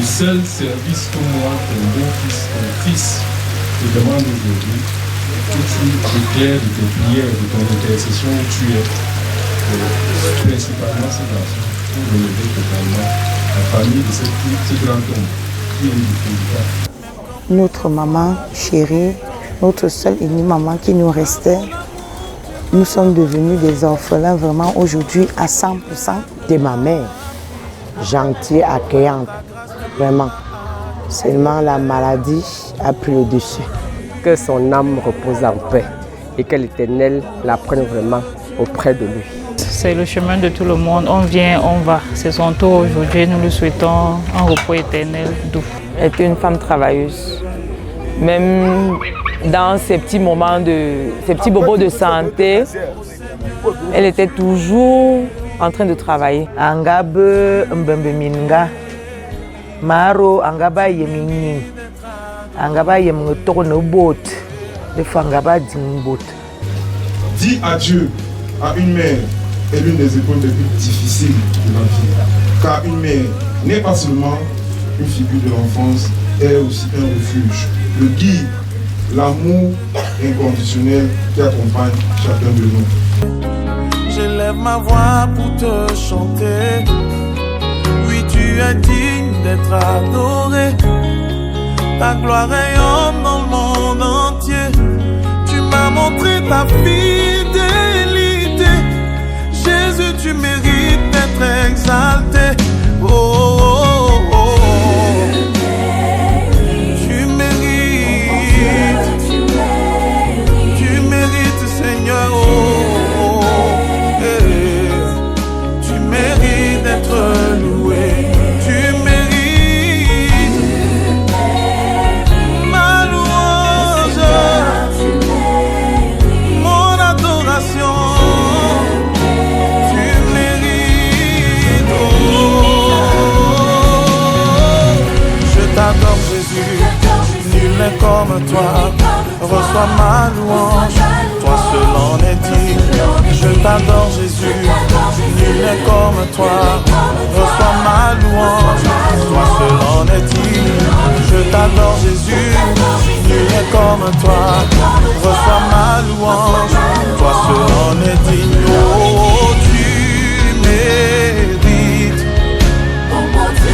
seul service que moi, ton bon fils, ton fils, te demande aujourd'hui, que tu éclaires de tes prières, de ton intercession où tu es, principalement ces garçons, pour relever totalement la famille de ce grand homme qui est du Pays. Notre maman chérie, notre seule et unique maman qui nous restait, nous sommes devenus des orphelins vraiment aujourd'hui à 100%. C'était ma mère, gentille, accueillante, vraiment. Seulement la maladie a pris le dessus. Que son âme repose en paix et que l'Éternel la prenne vraiment auprès de lui. C'est le chemin de tout le monde, on vient, on va. C'est son tour aujourd'hui, nous lui souhaitons un repos éternel doux. Elle était une femme travailleuse. Même dans ces petits moments ces petits bobos de santé, elle était toujours en train de travailler. Angabe mbembeminga, maro angaba yeminyi, angaba yemngotokno bot, des fois angaba dingbot. Dis adieu à une mère est l'une des épreuves les plus difficiles de la vie. Car une mère n'est pas seulement une figure de l'enfance, elle est aussi un refuge, le guide, l'amour inconditionnel qui accompagne chacun de nous. J'élève ma voix pour te chanter. Oui, tu es digne d'être adoré. Ta gloire rayonne dans le monde entier. Tu m'as montré ta fidélité. Jésus, tu mérites d'être exalté. Oh, oh, oh, oh. Tu mérites. Tu mérites, Seigneur. Oh, oh, eh. Tu mérites d'être loué. Tu mérites ma louange, mon adoration. T'adore Jésus, nul n'est comme toi. Reçois ma louange, toi seul en es digne. Je t'adore Jésus, nul n'est comme toi. Reçois ma louange, toi seul en es digne. Je t'adore Jésus, nul n'est comme toi. Reçois ma louange, toi seul en es digne. Oh, tu mérites. Oh mon Dieu.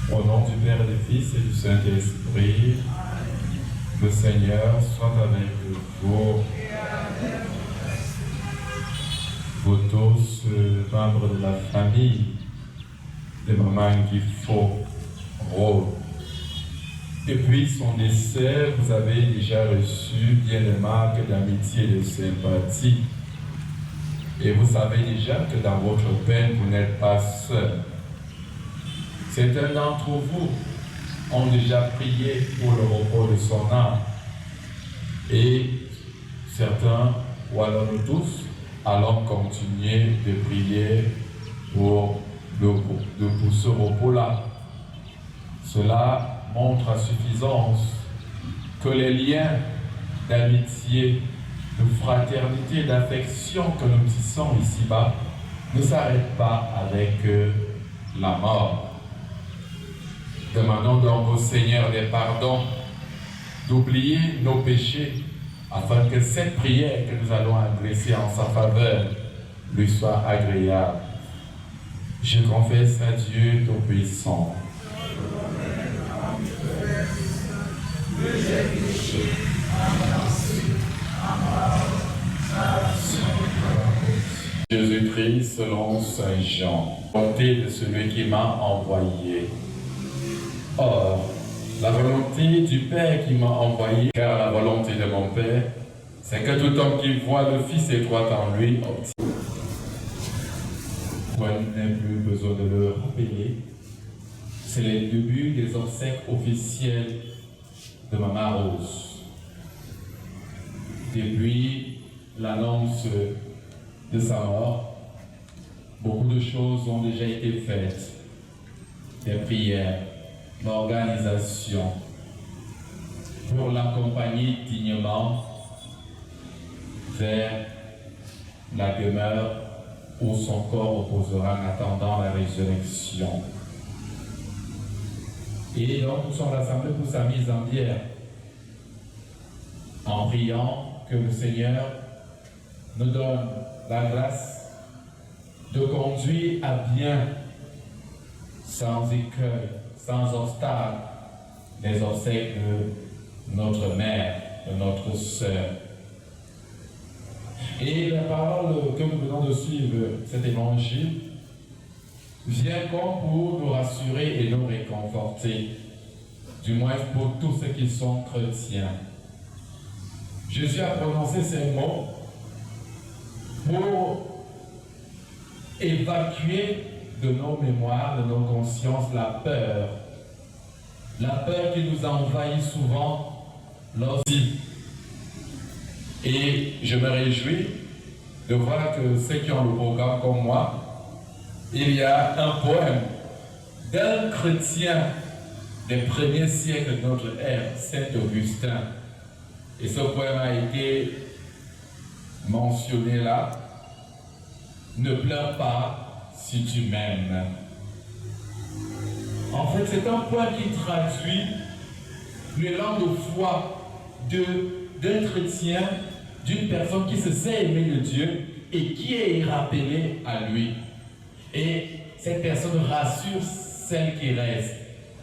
Au nom du Père et du Fils et du Saint-Esprit, le Seigneur soit avec vous. Vous tous, membres de la famille de Maman Guifo Rose, Depuis son décès, vous avez déjà reçu bien des marques d'amitié et de sympathie. Et vous savez déjà que dans votre peine, vous n'êtes pas seul. Certains d'entre vous ont déjà prié pour le repos de son âme. Et certains, ou alors nous tous, allons continuer de prier pour ce repos-là. Cela montre à suffisance que les liens d'amitié, de fraternité, d'affection que nous tissons ici-bas ne s'arrêtent pas avec la mort. Demandons donc au Seigneur des pardons, d'oublier nos péchés, afin que cette prière que nous allons adresser en sa faveur lui soit agréable. Je confesse à Dieu Tout-Puissant. Jésus-Christ selon Saint Jean, volonté de celui qui m'a envoyé. Or, la volonté du Père qui m'a envoyé, car la volonté de mon Père, c'est que tout homme qui voit le Fils et croit en lui obtient. Moi, je n'ai plus besoin de le rappeler. C'est le début des obsèques officielles de Maman Rose. Depuis l'annonce de sa mort, beaucoup de choses ont déjà été faites. Des prières, l'organisation, pour l'accompagner dignement vers la demeure où son corps reposera en attendant la résurrection. Et donc nous sommes rassemblés pour sa mise en bière, en priant que le Seigneur nous donne la grâce de conduire à bien, sans écueil, sans obstacle, les obsèques de notre mère, de notre sœur. Et la parole que nous venons de suivre, cet évangile, vient comme pour nous rassurer et nous réconforter, du moins pour tous ceux qui sont chrétiens. Jésus a prononcé ces mots pour évacuer de nos mémoires, de nos consciences, la peur qui nous envahit souvent lorsqu'il. Et je me réjouis de voir que ceux qui ont le programme comme moi, il y a un poème d'un chrétien des premiers siècles de notre ère, Saint Augustin. Et ce poème a été mentionné là. Ne pleure pas si tu m'aimes. En fait, c'est un poème qui traduit l'élan de foi d'un chrétien, d'une personne qui se sait aimer de Dieu et qui est rappelée à lui. Et cette personne rassure celles qui restent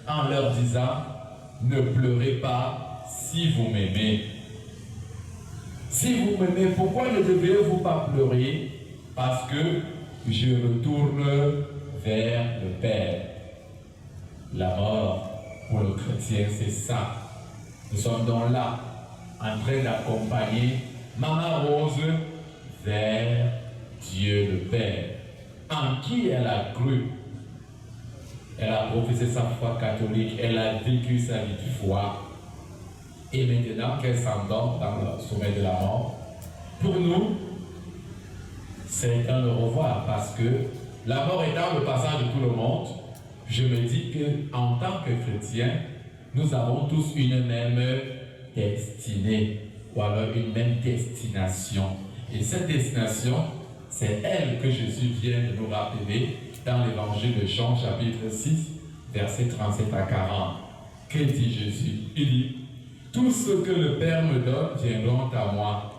en leur disant « Ne pleurez pas si vous m'aimez. Si vous m'aimez, pourquoi ne devriez-vous pas pleurer? Parce que je retourne vers le Père. » La mort pour le chrétien, c'est ça. Nous sommes donc là, en train d'accompagner Maman Rose vers Dieu le Père, en qui elle a cru. Elle a professé sa foi catholique, elle a vécu sa vie de foi. Et maintenant qu'elle s'endort dans le sommet de la mort, pour nous, c'est un au revoir, parce que la mort étant le passage de tout le monde, je me dis qu'en tant que chrétiens, nous avons tous une même destinée, ou alors une même destination. Et cette destination, c'est elle que Jésus vient de nous rappeler dans l'évangile de Jean, chapitre 6, versets 37 à 40. Que dit Jésus? Il dit, « Tout ce que le Père me donne viendront à moi,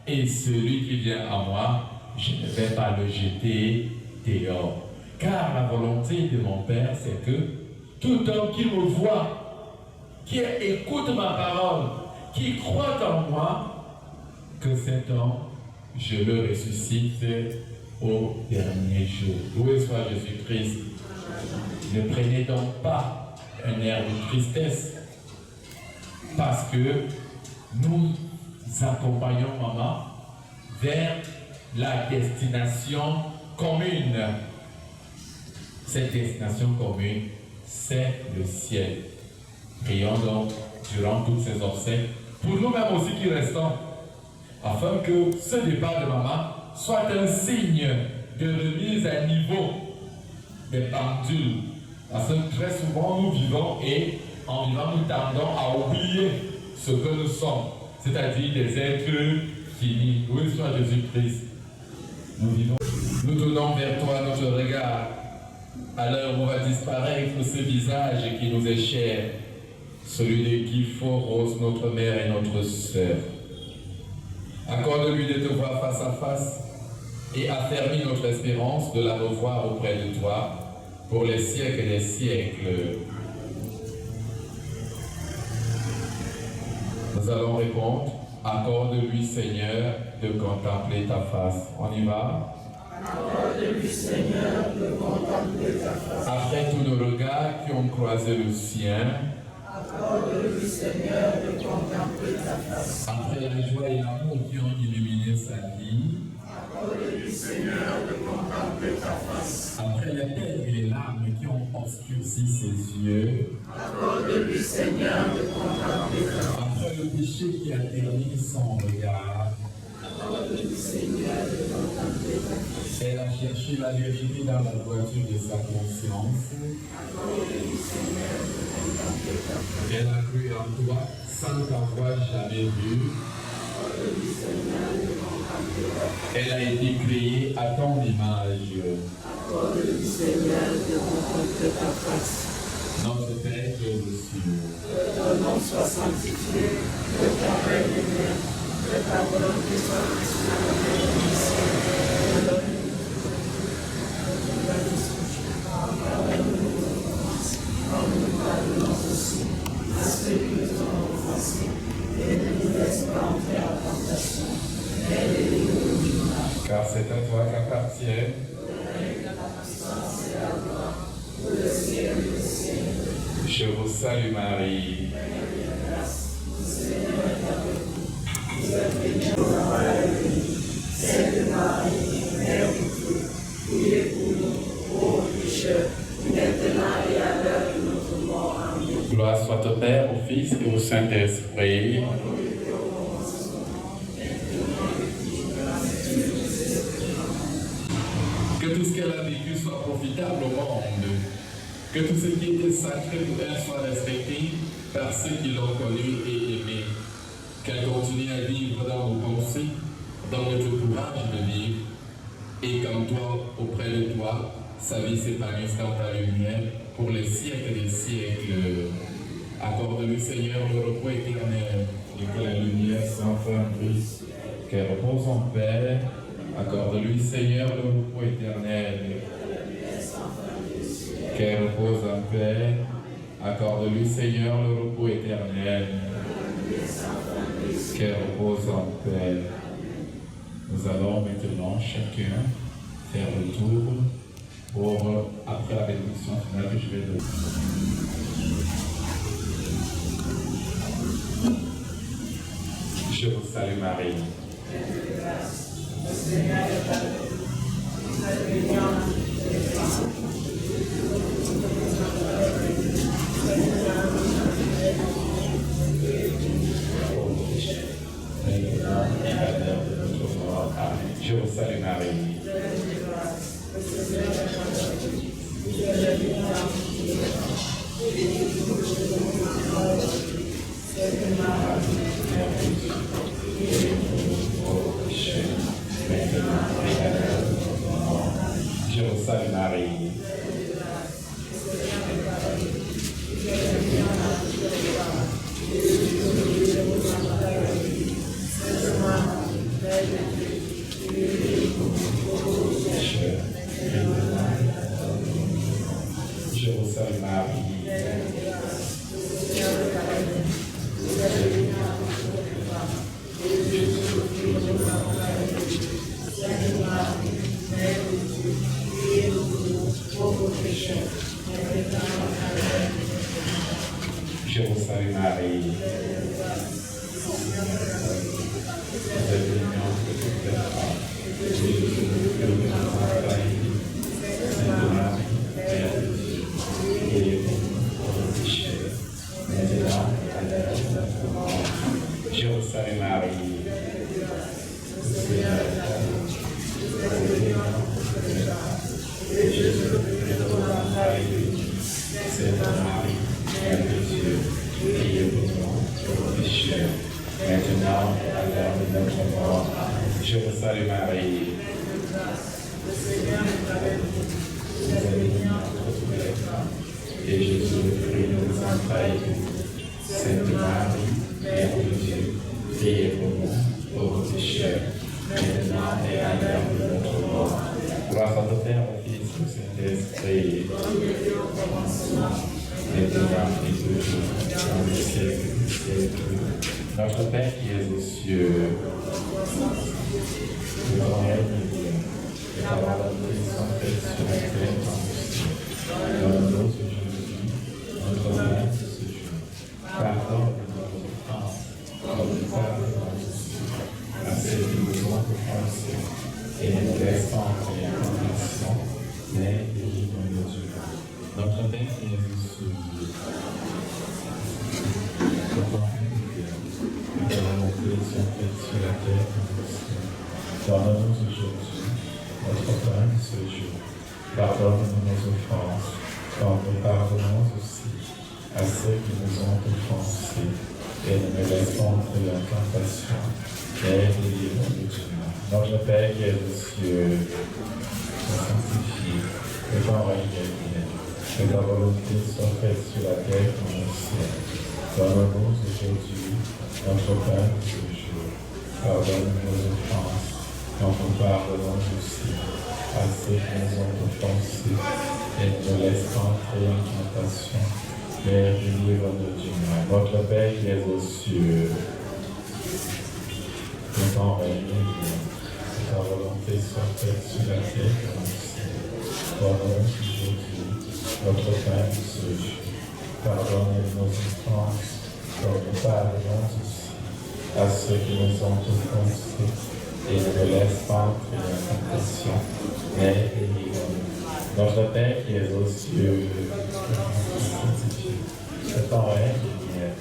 et celui qui vient à moi, je ne vais pas le jeter dehors. Car la volonté de mon Père, c'est que tout homme qui me voit, qui écoute ma parole, qui croit en moi, que cet homme, je le ressuscite au dernier jour. » Loué soit Jésus-Christ. Ne prenez donc pas un air de tristesse parce que nous accompagnons maman vers la destination commune. Cette destination commune, c'est le ciel. Prions donc durant toutes ces obsèques pour nous-mêmes aussi qui restons, afin que ce départ de maman soit un signe de remise à niveau des pendules. Parce que très souvent nous vivons et en vivant nous tendons à oublier ce que nous sommes, c'est-à-dire des êtres finis. Loué soit Jésus-Christ. Nous tournons vers toi notre regard à l'heure où va disparaître ce visage qui nous est cher, celui de Guifo, Rose, notre mère et notre sœur. Accorde-lui de te voir face à face et affermis notre espérance de la revoir auprès de toi pour les siècles des siècles. Nous allons répondre, accorde-lui Seigneur de contempler ta face. On y va? Accorde-lui Seigneur de contempler ta face. Après tous nos regards qui ont croisé le sien, accorde-lui Seigneur de contempler ta face. Après la joie et l'amour qui ont illuminé sa vie, accorde-lui Seigneur de contempler ta face. Après les peines et les larmes qui ont obscurci ses yeux, accorde-lui Seigneur de contempler ta face. Après le péché qui a terni son regard, accorde-lui Seigneur de contempler ta face. Elle a cherché la vérité dans la droiture de sa conscience. Accorde-lui Seigneur de contempler ta face. Elle a cru en toi sans t'avoir jamais vu. Accorde-lui Seigneur de contempler ta face. Elle a été créée à ton image. Accorde-lui Seigneur de contempler ta face. Notre Père qui est aux cieux, que ton nom soit sanctifié, que ta règne vienne, que ta volonté soit faite sur la terre comme au ciel. Nous pardonnons aussi à ceux qui nous ont offensés, et ne nous laisse pas entrer en tentation, mais délivre-nous du mal. Car c'est à toi qu'appartiennent la puissance et la gloire pour le ciel et le ciel. Je vous salue Marie. Le Seigneur est avec vous. Vous êtes bénie entre les femmes. Sainte Marie, Mère de Dieu, priez pour nous, pauvres pécheurs, maintenant et à l'heure de notre mort. Amen. Gloire soit au Père, au Fils et au Saint-Esprit. Que tout ce qu'elle a vécu soit profitable au monde. Que tout ce qui était sacré pour elle soit respecté par ceux qui l'ont connu et aimé. Qu'elle continue à vivre dans nos pensées, dans notre courage de vivre. Et comme toi, auprès de toi, sa vie s'épanouisse dans ta lumière pour les siècles des siècles. Accorde-lui, Seigneur, le repos éternel et que la lumière sans fin brille. Qu'elle repose en paix. Accorde-lui, Seigneur, le repos éternel. Qu'elle repose en paix. Accorde-lui, Seigneur, le repos éternel. Qu'elle repose en paix. Nous allons maintenant chacun faire le tour pour, après la bénédiction finale que je vais donner. Je vous salue Marie. Le Seigneur est avec vous. Vous êtes bénie entre toutes les femmes. Je vous salue Marie. Je vous salue Marie. Je vous salue Marie. Je Jérusalem Marie, Sainte Marie, Mère de Dieu, priez pour nous, pauvres pécheurs, maintenant et à l'heure de notre mort. Jérusalem Marie, vous êtes bénie entre toutes les femmes, et Jésus, le fruit de vos entrailles, Sainte Marie, Mère de Dieu, priez pour nous, pauvres pécheurs, maintenant et à l'heure de notre mort. Gloire au Père, au Fils, au Saint-Esprit, maintenant et toujours, dans les siècles des siècles. Notre Père qui es aux cieux, que ton règne vienne, que ta volonté soit faite sur la terre comme au ciel. Donne-nous aujourd'hui notre pain de ce jour. Pardonne nos offenses, comme nous pardonnons aussi à ceux qui nous ont offensés. Et ne nous laisse pas entrer en tentation, mais délivre-nous du mal. Notre Père qui es aux cieux, que ton règne vienne, que ta volonté soit faite sur la terre comme au ciel. Donne-nous aujourd'hui notre pain de ce jour. Pardonne-nous nos offenses, comme nous pardonnons aussi à ceux qui nous ont offensés. Et ne nous laisse pas entrer en tentation, mais délivre-nous du mal. Notre Père qui es aux cieux, sois sanctifié, que ton règne vienne, que ta volonté soit faite sur la terre comme au ciel. Donne-nous aujourd'hui notre pain de ce jour. Pardonne-nous nos offenses, comme nous pardonnons aussi à ceux qui nous ont offensés. Et ne nous laisse pas entrer en tentation, mais délivre-nous du mal. Notre Père qui es aux cieux, que ton règne vienne, que ta volonté soit faite sur la terre comme au ciel. Donne-nous aujourd'hui notre pain de ce jour. Pardonne nos offenses, comme nous pardonnons aussi à ceux qui nous ont offensés. Et ne nous laisse pas entrer en tentation, mais délivre-nous. Notre Père qui es aux cieux, que ton règne vienne,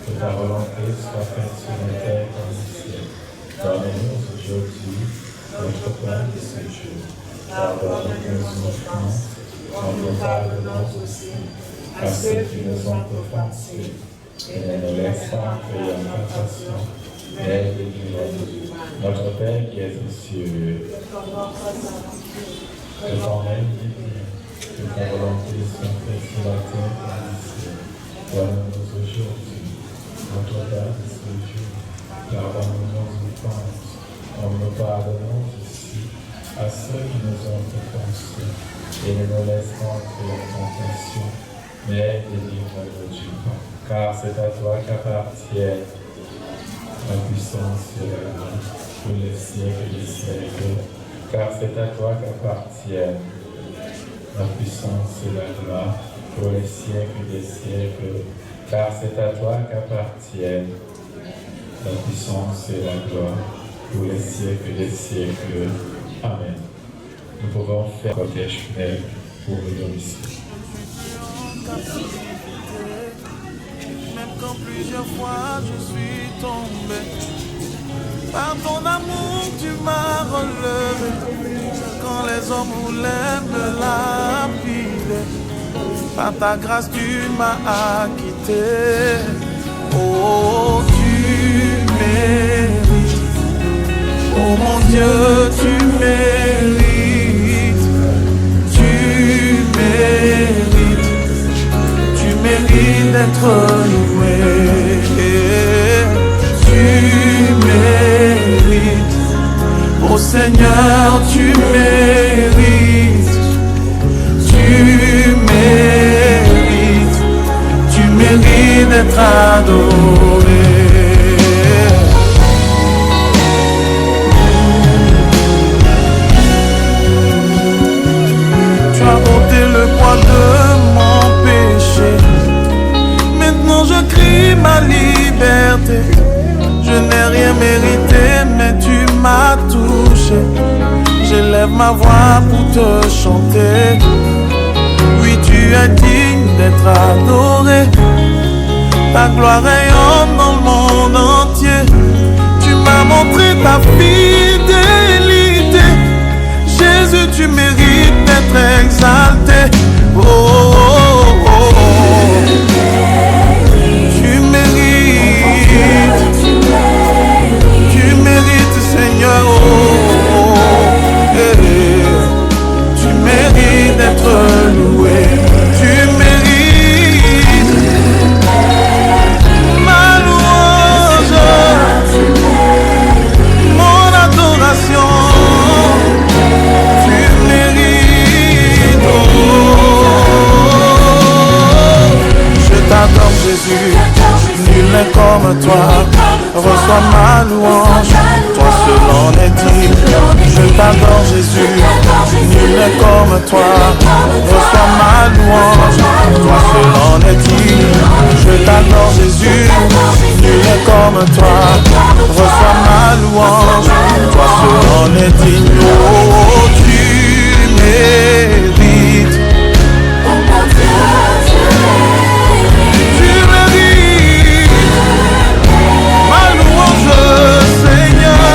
que ta volonté soit faite sur la terre comme au ciel. Donne-nous aujourd'hui notre pain de ce jour. Pardonne nos offenses, comme nous pardonnons aussi à ceux qui nous ont offensés. Et ne nous laisse pas entrer en tentation, mais délivre-nous. Notre Père qui es aux cieux, que ton règne vienne, que ta volonté soit faite sur la terre comme au ciel. Donne-nous aujourd'hui notre pain de ce jour. Pardonne nos offenses, comme nous pardonnons aussi à ceux qui nous ont offensés. Et ne nous laisse pas entrer en tentation, mais délivre-nous du mal. Car c'est à toi qu'appartiennent la puissance et la gloire pour les siècles des siècles. Car c'est à toi qu'appartiennent la puissance et la gloire pour les siècles des siècles. Car c'est à toi qu'appartiennent la puissance et la gloire pour les siècles des siècles. Amen. Nous pouvons faire cortège funèbre pour le domicile. Même quand plusieurs fois je suis tombé, par ton amour tu m'as relevé. Quand les hommes voulaient me lapider, par ta grâce tu m'as acquitté. Oh, tu mérites, oh mon Dieu, tu mérites, tu mérites, tu mérites d'être loué. Tu mérites, oh Seigneur, tu mérites, tu mérites d'être adoré. Tu as ôté le poids de mon péché. Maintenant je crie ma liberté. Je n'ai rien mérité, mais tu m'as touché. j'élève ma voix pour te chanter. Oui, tu es digne d'être adoré. Ta gloire rayonne dans le monde entier. Tu m'as montré ta fidélité. Jésus, tu mérites d'être exalté. Oh, oh, oh, oh. Tu mérites. Tu mérites, Seigneur. Oh, oh, oh. Tu mérites d'être loué. Tu mérites ma louange, mon adoration. Tu mérites. Oh, je t'adore, Jésus. Nul n'est comme toi. Reçois ma louange. Toi seul en est digne. Je t'adore, Jésus. Nul n'est comme toi. Reçois ma louange. Toi seul en est digne. Je t'adore, Jésus. Nul n'est comme toi. Reçois ma louange. Toi seul en est digne. Oh, tu mérites. Tu mérites ma louange, Seigneur.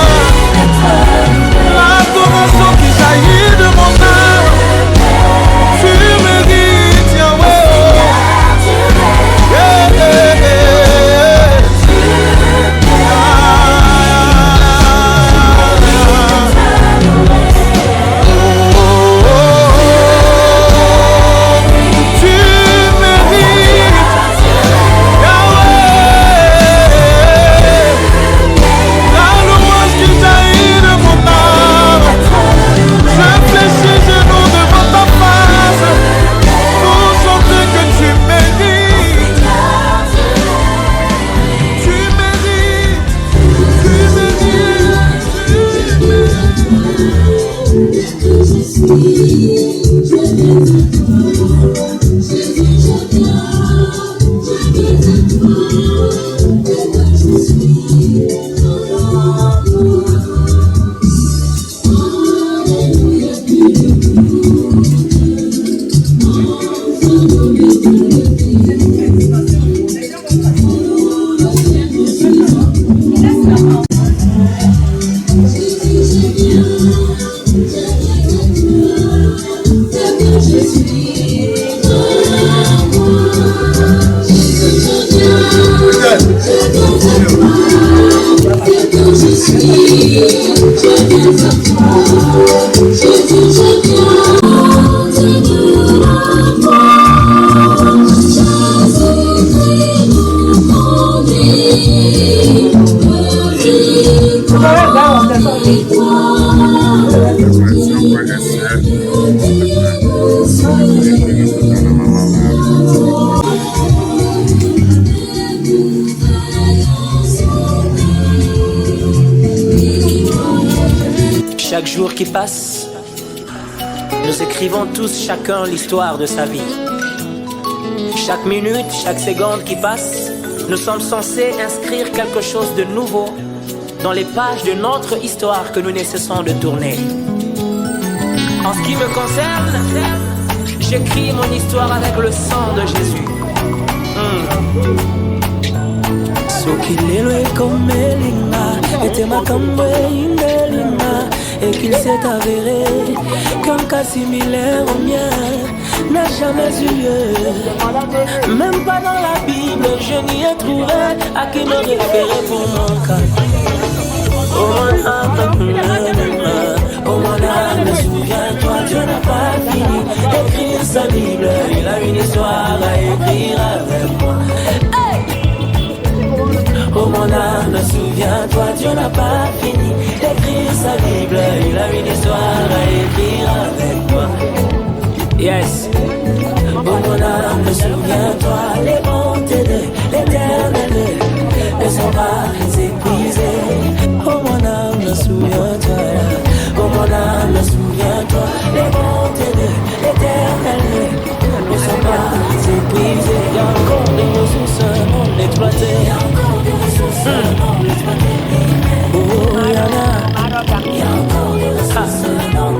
L'adoration qui jaillit de mon âme. Tu mérites, Yahweh. Yeah, yeah, yeah. Tu mérites, Yahweh. La louange qui jaillit de mon âme. Je fléchis genoux devant ta face pour chanter que tu mérites. Tu mérites. Tu Chaque jour qui passe, nous écrivons tous chacun l'histoire de sa vie. Chaque minute, chaque seconde qui passe, nous sommes censés inscrire quelque chose de nouveau dans les pages de notre histoire que nous ne cessons de tourner. En ce qui me concerne, j'écris mon histoire avec le sang de Jésus. Et qu'il s'est avéré qu'un cas similaire au mien n'a jamais eu lieu. Même pas dans la Bible, je n'y ai trouvé à qui me référer pour mon cas. Oh mon âme, souviens-toi, Dieu n'a pas fini d'écrire sa Bible. Il a une histoire à écrire avec moi. Oh mon âme, souviens-toi, Dieu n'a pas fini d'écrire sa Bible. Il a une histoire à écrire avec moi. Yes. Oh mon âme, souviens-toi, les bontés de l'Éternel ne sont pas épuisées. Oh mon âme, souviens-toi. Oh mon âme, souviens-toi, les bontés de l'Éternel ne sont pas épuisées. Il y a encore des ressources non exploitées. Oh, il y en a. Il y a encore des ressources non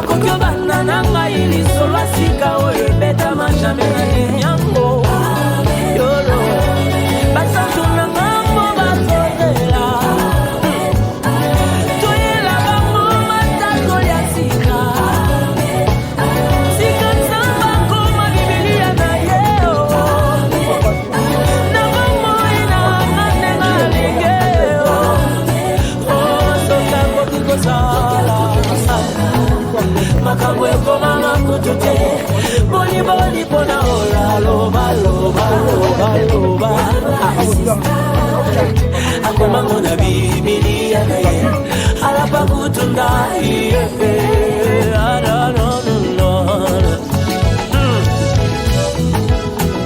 akokyo banana ngai lisolo sika oyo ebetama jamais na yango yolo basantu na ngambo bazozela toyela bango matako ya sika sika nzamba koma bibilia na yeo na bomoi na ngandenga lingeo sokango kikosala makambo ekoma makutu te boliboli mpona ola loba loba loba loba akomango na bibilia na ye alapa kutunda iyepe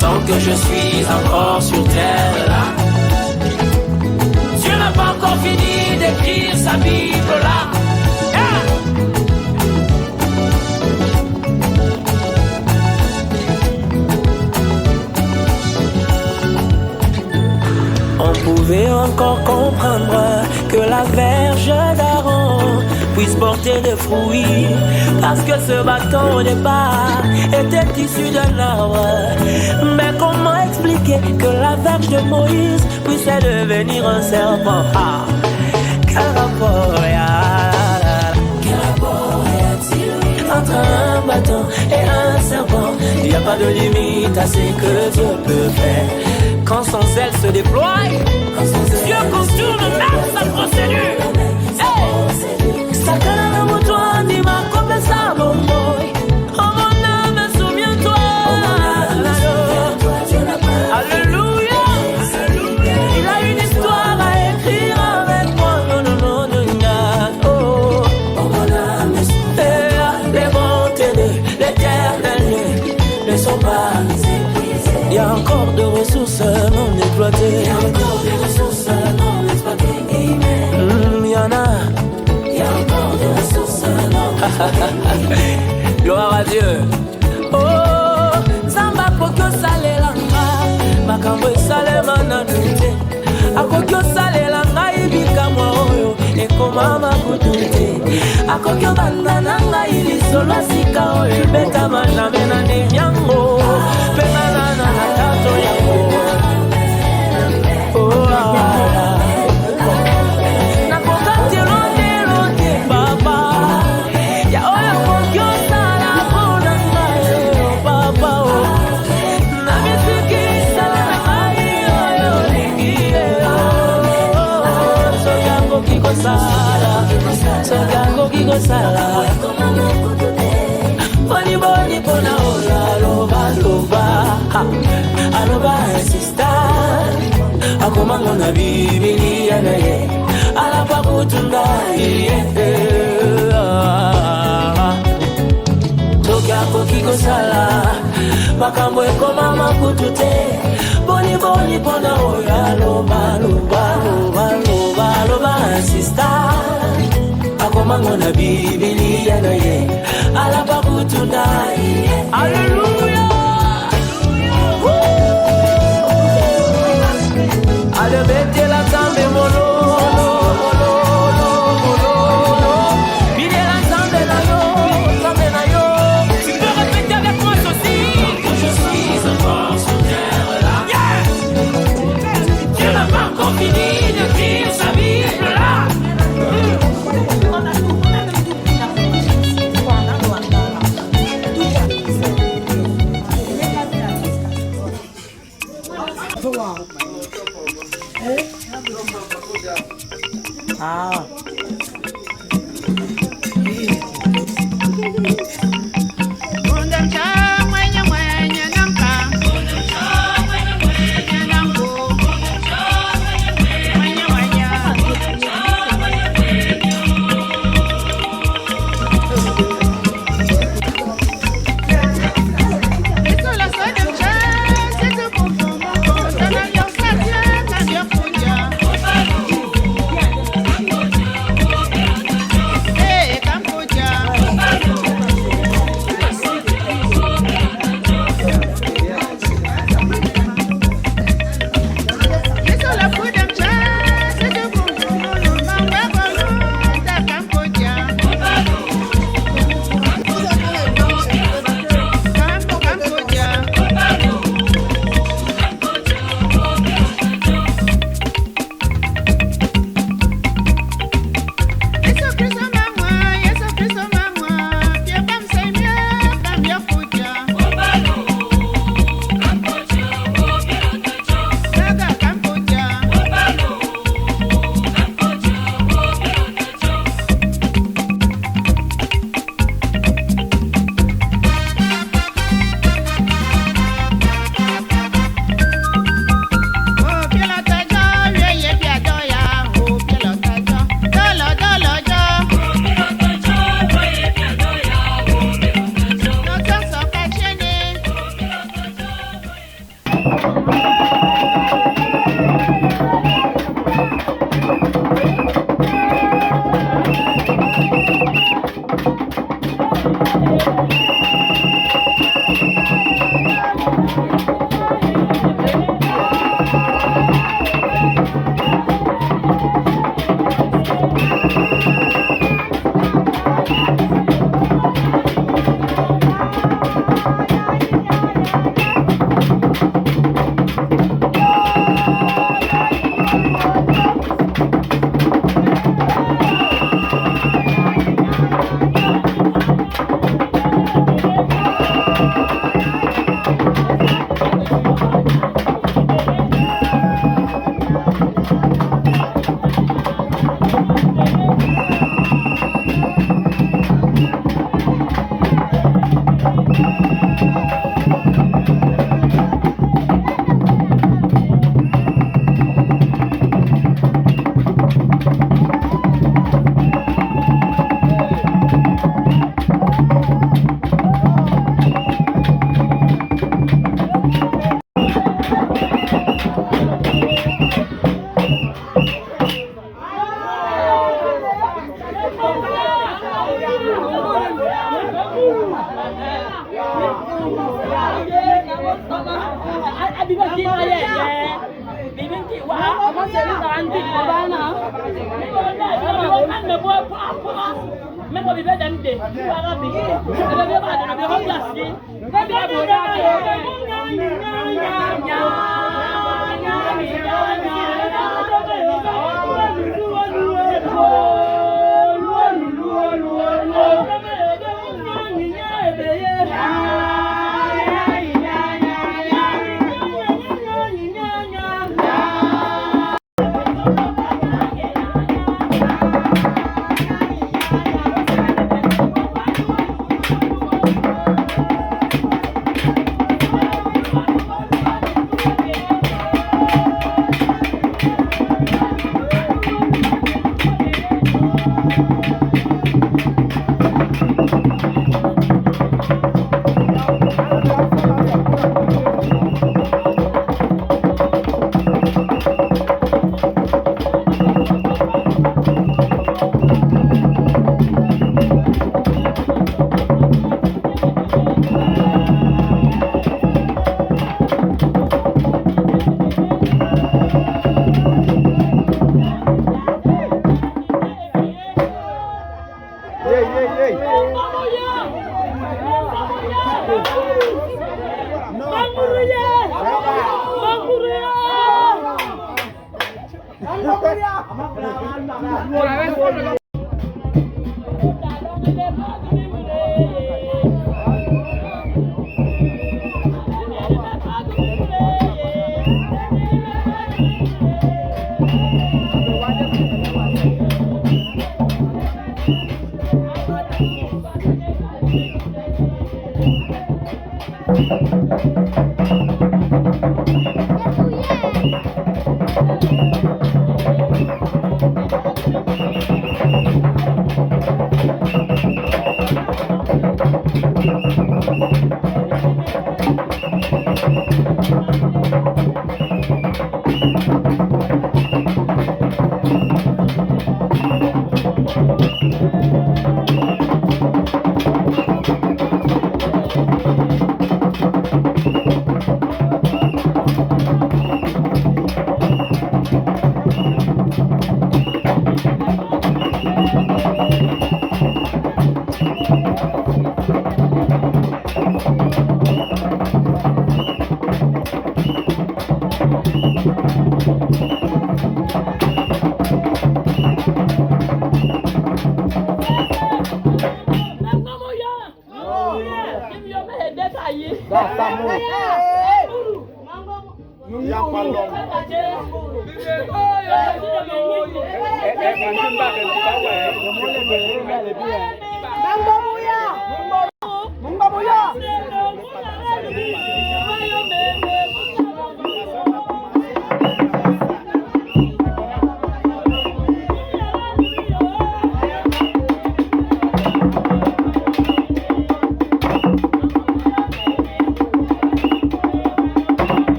tant que je suis encore sur terre là, Dieu n'a pas encore fini d'écrire sa Bible là. On pouvait encore comprendre que la verge d'Aaron puisse porter des fruits, parce que ce bâton au départ était issu d'un arbre. Mais comment expliquer que la verge de Moïse puisse devenir un serpent? Ah, quel rapport y a-t-il entre un bâton et un serpent? Il n'y a pas de limite à ce que Dieu peut faire. Quand son zèle se déploie, Dieu contourne même sa procédure. Sakana na moto andi makope sa bomboy. Oh mon âme, souviens-toi. Alléluia. Il a une histoire à écrire avec moi. Non, non, non, non, non. Oh mon âme, les bontés de l'Éternel ne sont pas épuisées. Il y a encore de ressources non exploitées. Il y a encore des ressources non exploitées. Il y en a. Il y a encore des ressources non exploitées. Gloire à Dieu. Oh, Zamba pokyo sale langa, makambo sale mananute. Akokyo sale langa ibika mwa oyo, ekoma makutute. Akokyo bandana nga ili solo sika oyo, beta maname na nyango. Penana na tato yango. Oh, nakokati ronde papa. Ya oyo kokyo sala pona ngayo papa. Na misiki sala ngayo oyo lingie. Sogango kiko sala. Sogango kiko sala. Boni boni pona ola loba loba. Aloba insista. Akomango na bibilia na ye alapa kutunda iye Tokako kikosala makambo ekoma makutute boni boni pona oya loba loba loba loba loba insista Akomango na bibilia na ye alapa kutunda iye Alléluia. Allez, mettez la tambe molo, molo, molo, molo. Bidez la tambe na yo, tambe na yo. Tu peux répéter avec moi ceci. Je suis encore sur terre là. Yeah. Dieu n'a pas encore fini d'écrire sa Bible là.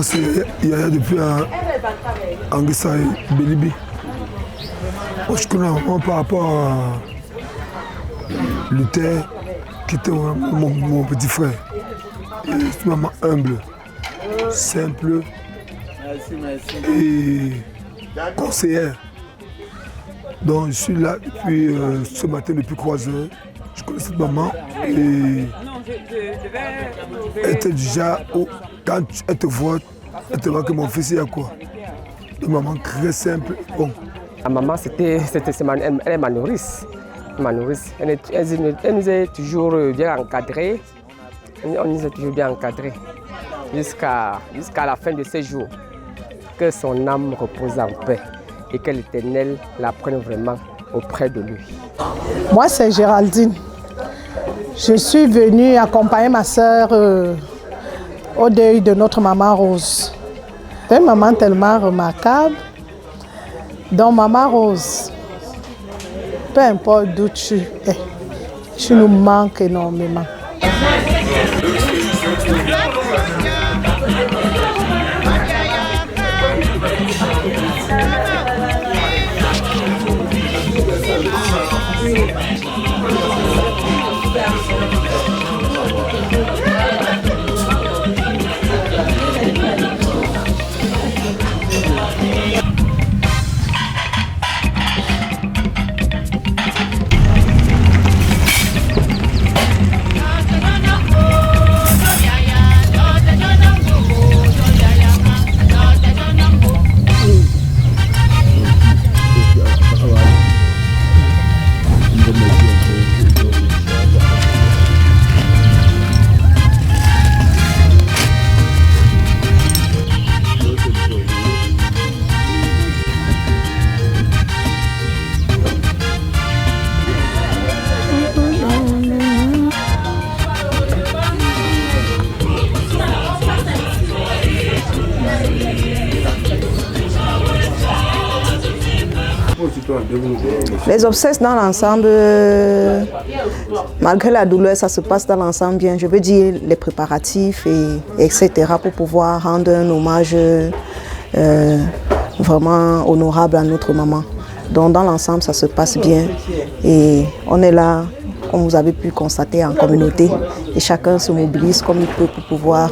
c'est Yaya depuis Anguissa et Bélibi. Moi, je connais vraiment par rapport à Luther, qui était mon petit frère. C'est une maman humble, simple et conseillère. Donc je suis là depuis ce matin, depuis 3 heures. Je connais cette maman et elle était déjà, quand elle te voit que mon fils est à quoi. Une maman très simple. Bon. La maman, elle est ma nourrice. Elle nous a toujours bien encadrés. On nous a toujours bien encadrés jusqu'à la fin de ses jours. Que son âme repose en paix et que l'Éternel la prenne vraiment auprès de lui. Moi, c'est Géraldine. Je suis venue accompagner ma sœur au deuil de notre maman Rose. C'est une maman tellement remarquable. Donc, maman Rose, peu importe d'où tu es, tu nous manques énormément. Les obsèques dans l'ensemble, malgré la douleur, ça se passe dans l'ensemble bien. Je veux dire les préparatifs, etc. pour pouvoir rendre un hommage vraiment honorable à notre maman. Donc dans l'ensemble, ça se passe bien et on est là, comme vous avez pu constater, en communauté et chacun se mobilise comme il peut pour pouvoir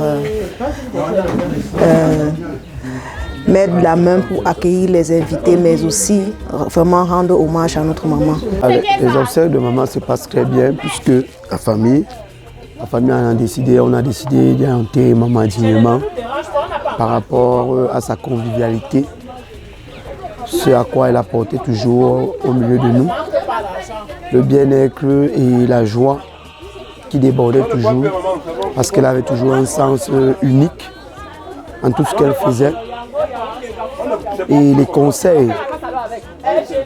mettre la main pour accueillir les invités, mais aussi vraiment rendre hommage à notre maman. Les obsèques de maman se passent très bien puisque la famille on a décidé d'enterrer maman dignement par rapport à sa convivialité, ce à quoi elle apportait toujours au milieu de nous, le bien-être et la joie qui débordait toujours parce qu'elle avait toujours un sens unique en tout ce qu'elle faisait. Et les conseils,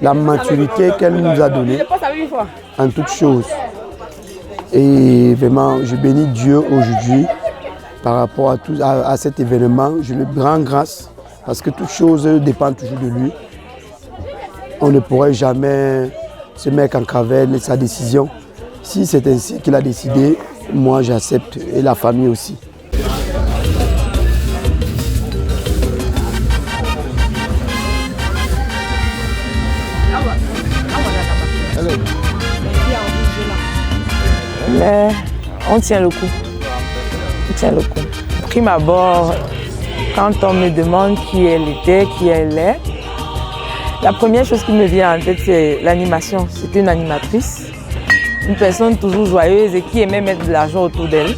la maturité qu'elle nous a donnée en toutes choses. Et vraiment, je bénis Dieu aujourd'hui par rapport à cet événement. Je lui rends grâce parce que toute chose dépend toujours de lui. On ne pourrait jamais se mettre en caverne de sa décision. Si c'est ainsi qu'il a décidé, moi j'accepte et la famille aussi. Mais on tient le coup. On tient le coup. Prime abord, quand on me demande qui elle était, qui elle est, la première chose qui me vient en tête, c'est l'animation. C'était une animatrice, une personne toujours joyeuse et qui aimait mettre de l'argent autour d'elle.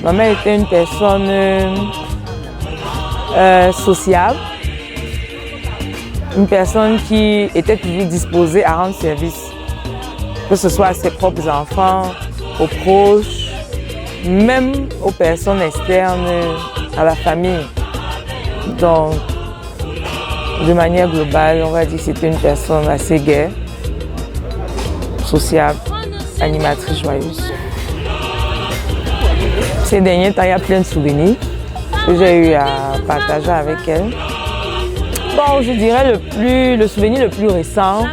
Ma mère était une personne sociable, une personne qui était toujours disposée à rendre service, que ce soit à ses propres enfants, aux proches, même aux personnes externes, à la famille. Donc, de manière globale, on va dire que c'était une personne assez gaie, sociable, animatrice joyeuse. Ces derniers temps, il y a plein de souvenirs que j'ai eu à partager avec elle. Bon, je dirais le souvenir le plus récent,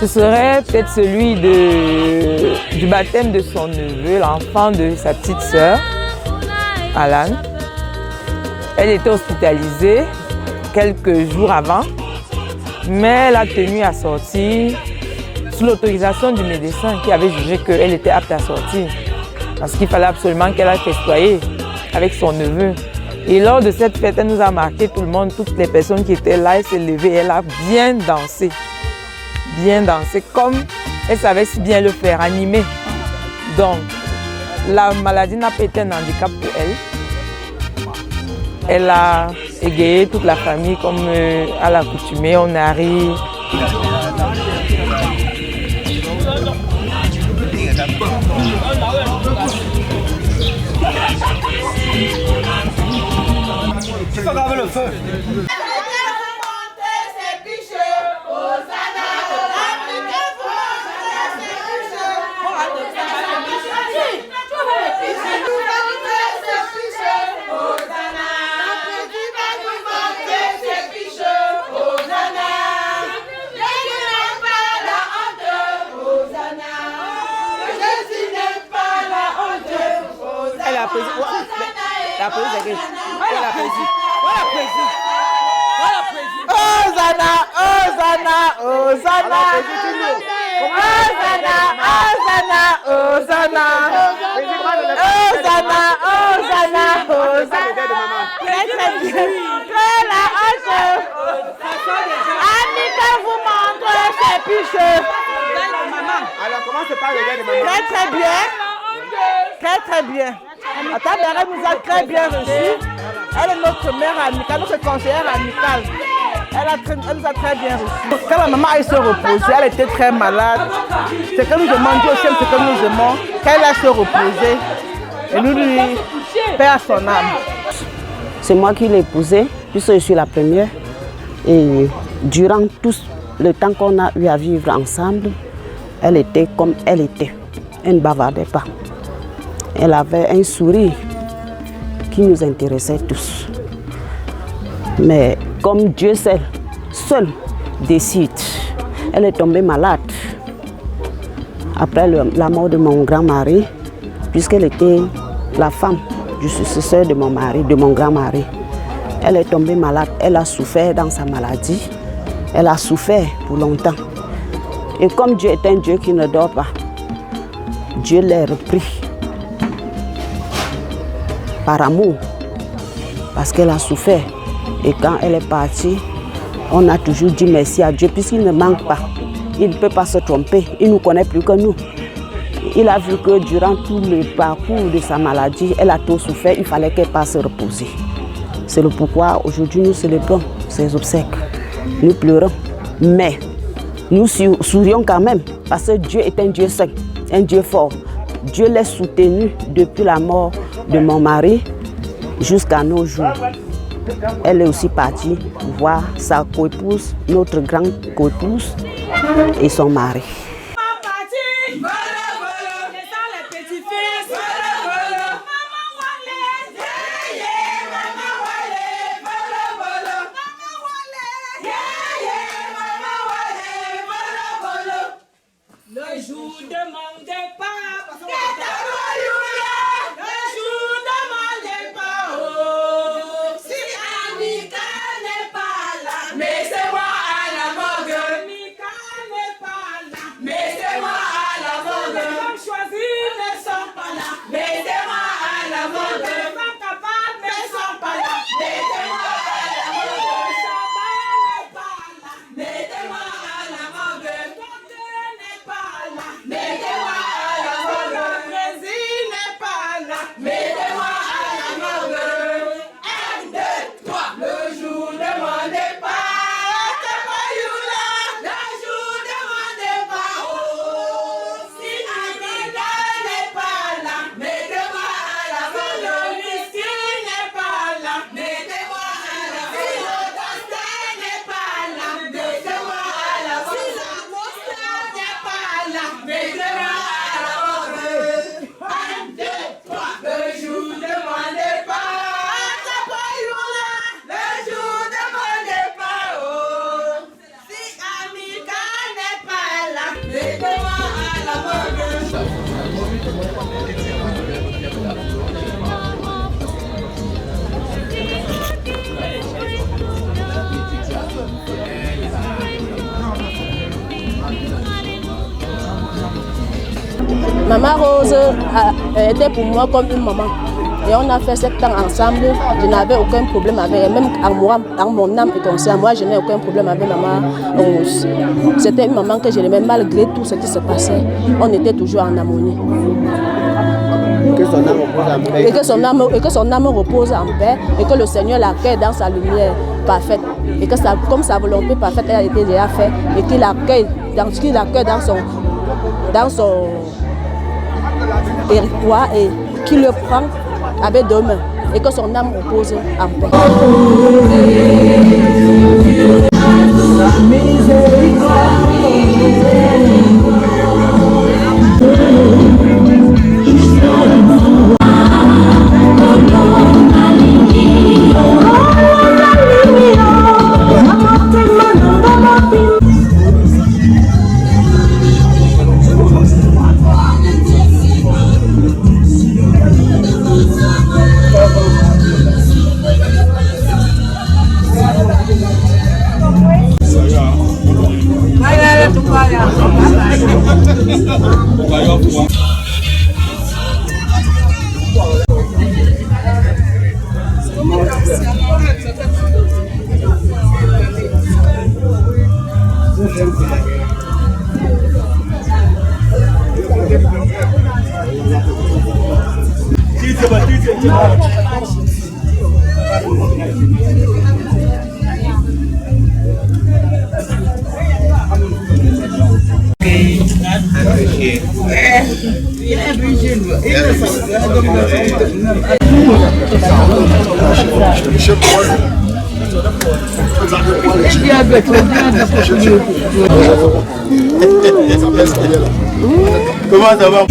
ce serait peut-être celui du baptême de son neveu, l'enfant de sa petite sœur, Alan. Elle était hospitalisée quelques jours avant, mais elle a tenu à sortir sous l'autorisation du médecin qui avait jugé qu'elle était apte à sortir. Parce qu'il fallait absolument qu'elle aille festoyer avec son neveu. Et lors de cette fête, elle nous a marqué tout le monde, toutes les personnes qui étaient là, elle s'est levée, elle a bien dansé, comme elle savait si bien le faire, animer. Donc, la maladie n'a pas été un handicap pour elle. Elle a égayé toute la famille comme à l'accoutumée, on a ri. Il faut garder le feu. La poésie, la poésie. Hosanna, Hosanna, Hosanna. Hosanna, Hosanna, Hosanna. Hosanna, Hosanna, Hosanna. Très bien. Très la hanche. Annika vous montre ses piches. Alors commence par le gars de maman. Très bien. Très bien. Ta mère nous a très bien reçus. Elle est notre mère amicale, notre conseillère amicale. Elle nous a très bien reçus. Quand la maman a se reposer, elle était très malade. C'est que nous demandons au ciel, c'est que nous aimons, qu'elle a se reposer. Et nous lui payons son âme. C'est moi qui l'ai épousée, puisque je suis la première. Et durant tout le temps qu'on a eu à vivre ensemble, elle était comme elle était. Elle ne bavardait pas. Elle avait un sourire qui nous intéressait tous. Mais comme Dieu seul décide, elle est tombée malade. Après la mort de mon grand-mari, puisqu'elle était la femme du successeur de mon mari, de mon grand-mari. Elle est tombée malade, elle a souffert dans sa maladie. Elle a souffert pour longtemps. Et comme Dieu est un Dieu qui ne dort pas, Dieu l'a repris. Par amour, parce qu'elle a souffert. Et quand elle est partie, on a toujours dit merci à Dieu, puisqu'il ne manque pas. Il ne peut pas se tromper, il nous connaît plus que nous. Il a vu que durant tout le parcours de sa maladie, elle a trop souffert, il fallait qu'elle passe se reposer. C'est le pourquoi aujourd'hui nous célébrons ses obsèques. Nous pleurons, mais nous sourions quand même, parce que Dieu est un Dieu saint, un Dieu fort. Dieu l'a soutenu depuis la mort de mon mari jusqu'à nos jours. Elle est aussi partie voir sa coépouse, notre grande coépouse et son mari. Le jour demandez pas. Mais Maman Rose était pour moi comme une maman. Et on a fait 7 ans ensemble. Je n'avais aucun problème avec elle. Même en mon âme et conscience, moi, je n'ai aucun problème avec Maman Rose. C'était une maman que je l'aimais malgré tout ce qui se passait. On était toujours en harmonie. Et que son âme repose en paix. Et que le Seigneur l'accueille dans sa lumière parfaite. Et que comme sa volonté parfaite elle a été déjà faite. Et qu'il l'accueille dans son territoire et qu'il le prend avec 2 mains et que son âme repose en paix. Comment ça va?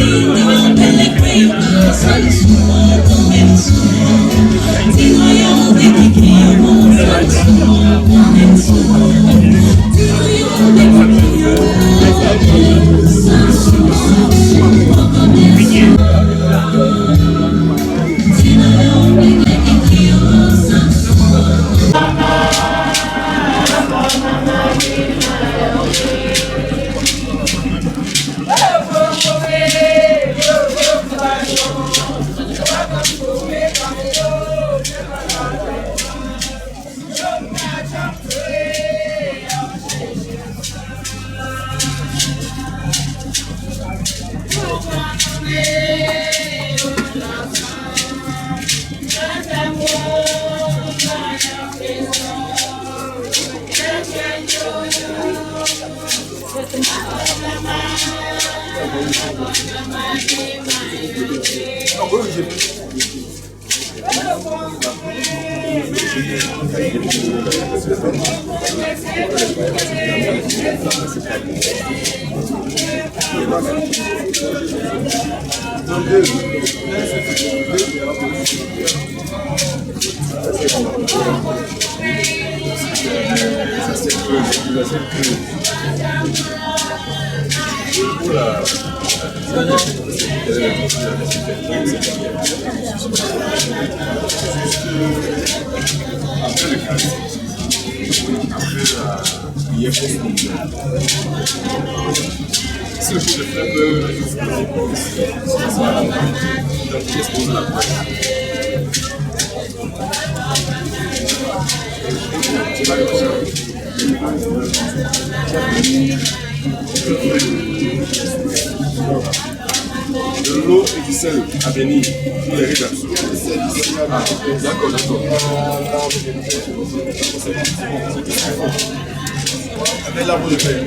De l'eau et du sel à bénir pour les rédactions. D'accord, d'accord. Avec l'arbre de paix.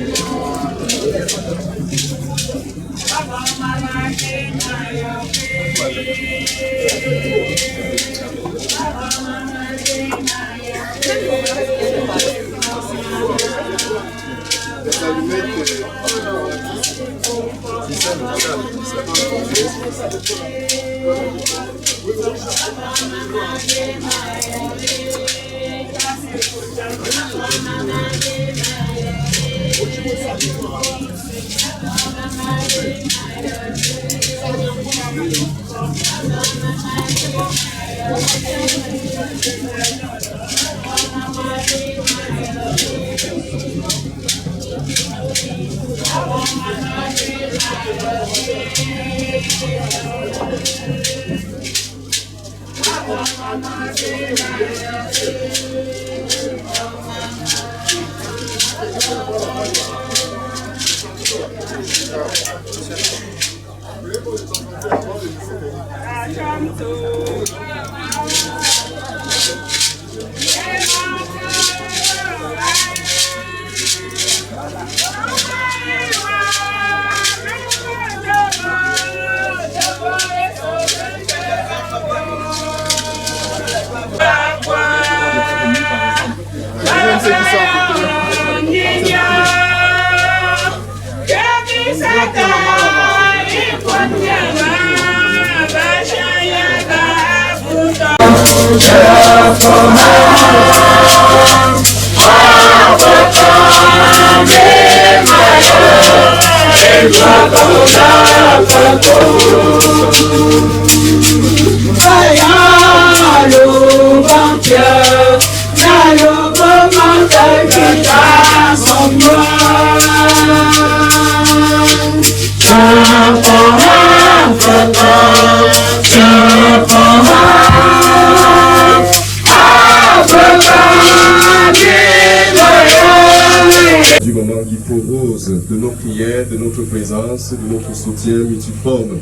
Du moment qui propose de nos prières, de notre présence, de notre soutien multiforme.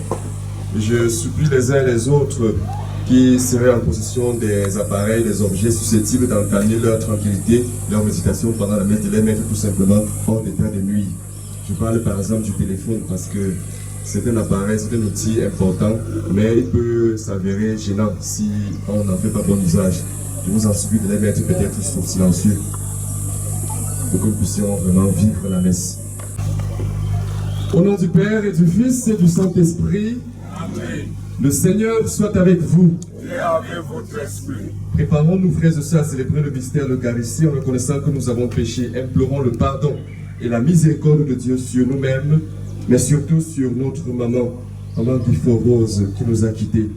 Je supplie les uns et les autres qui seraient en possession des appareils, des objets susceptibles d'entamer leur tranquillité, leur méditation pendant la messe, de les mettre tout simplement hors d'état de nuit. Je parle par exemple du téléphone parce que c'est un appareil, c'est un outil important, mais il peut s'avérer gênant si on n'en fait pas bon usage. Je vous en supplie de les mettre peut-être sur silencieux pour que nous puissions vraiment vivre la messe. Au nom du Père et du Fils et du Saint-Esprit, Amen. Le Seigneur soit avec vous. Et avec votre esprit. Préparons-nous, frères et sœurs, à célébrer le mystère de l'Eucharistie en reconnaissant que nous avons péché. Implorons le pardon et la miséricorde de Dieu sur nous-mêmes, mais surtout sur notre maman, maman Bifo Rose, qui nous a quittés.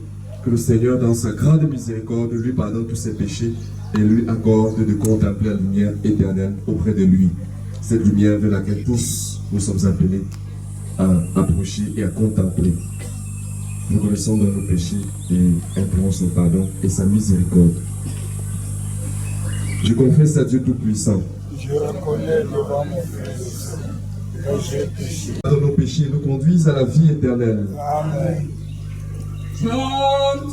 Que le Seigneur, dans sa grande miséricorde, lui pardonne tous ses péchés et lui accorde de contempler la lumière éternelle auprès de lui. Cette lumière vers laquelle tous nous sommes appelés à approcher et à contempler. Nous connaissons dans nos péchés et implorons son pardon et sa miséricorde. Je confesse à Dieu Tout-Puissant. Je reconnais devant mon Fils que j'ai péché. Dans nos péchés, nous conduisent à la vie éternelle. Amen. Amen.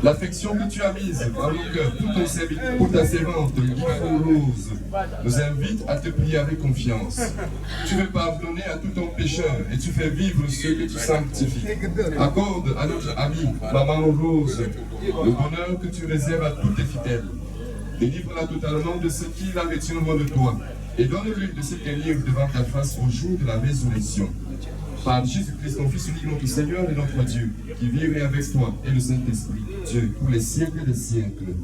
L'affection que tu as mise dans nos cœurs pour ta servante, Guilfo Rose, nous invite à te prier avec confiance. Tu veux pardonner à tout ton pécheur et tu fais vivre ceux que tu sanctifies. Accorde à notre amie, Maman Rose, le bonheur que tu réserves à tous tes fidèles. Délivre-la totalement de ce qui la retient loin de toi et donne-lui de se tenir devant ta face au jour de la résurrection. Par Jésus-Christ, ton Fils unique, notre Seigneur et notre Dieu, qui vit avec toi et le Saint-Esprit, Dieu, pour les siècles des siècles.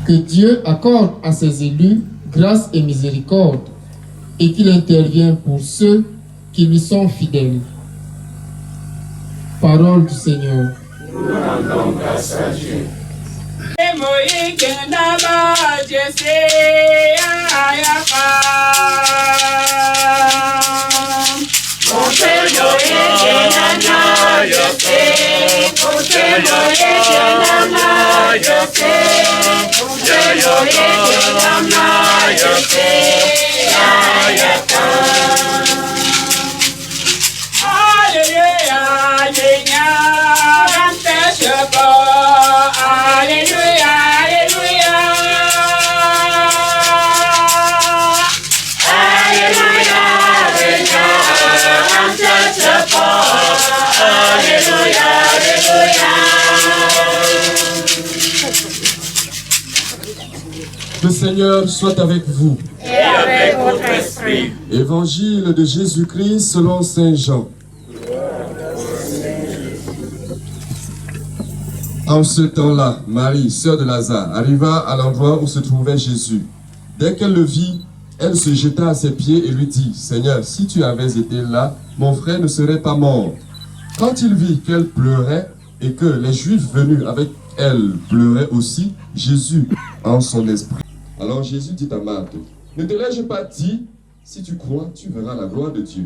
Que Dieu accorde à ses élus grâce et miséricorde, et qu'il intervienne pour ceux qui lui sont fidèles. Parole du Seigneur. Nous rendons grâce à Dieu. Le Seigneur soit avec vous. Et avec votre esprit. Évangile de Jésus-Christ selon Saint Jean. En ce temps-là, Marie, sœur de Lazare, arriva à l'endroit où se trouvait Jésus. Dès qu'elle le vit, elle se jeta à ses pieds et lui dit, « Seigneur, si tu avais été là, mon frère ne serait pas mort. » Quand il vit qu'elle pleurait et que les Juifs venus avec elle pleuraient aussi, Jésus en son esprit. Alors Jésus dit à Marthe, « Ne te l'ai-je pas dit, si tu crois, tu verras la gloire de Dieu. »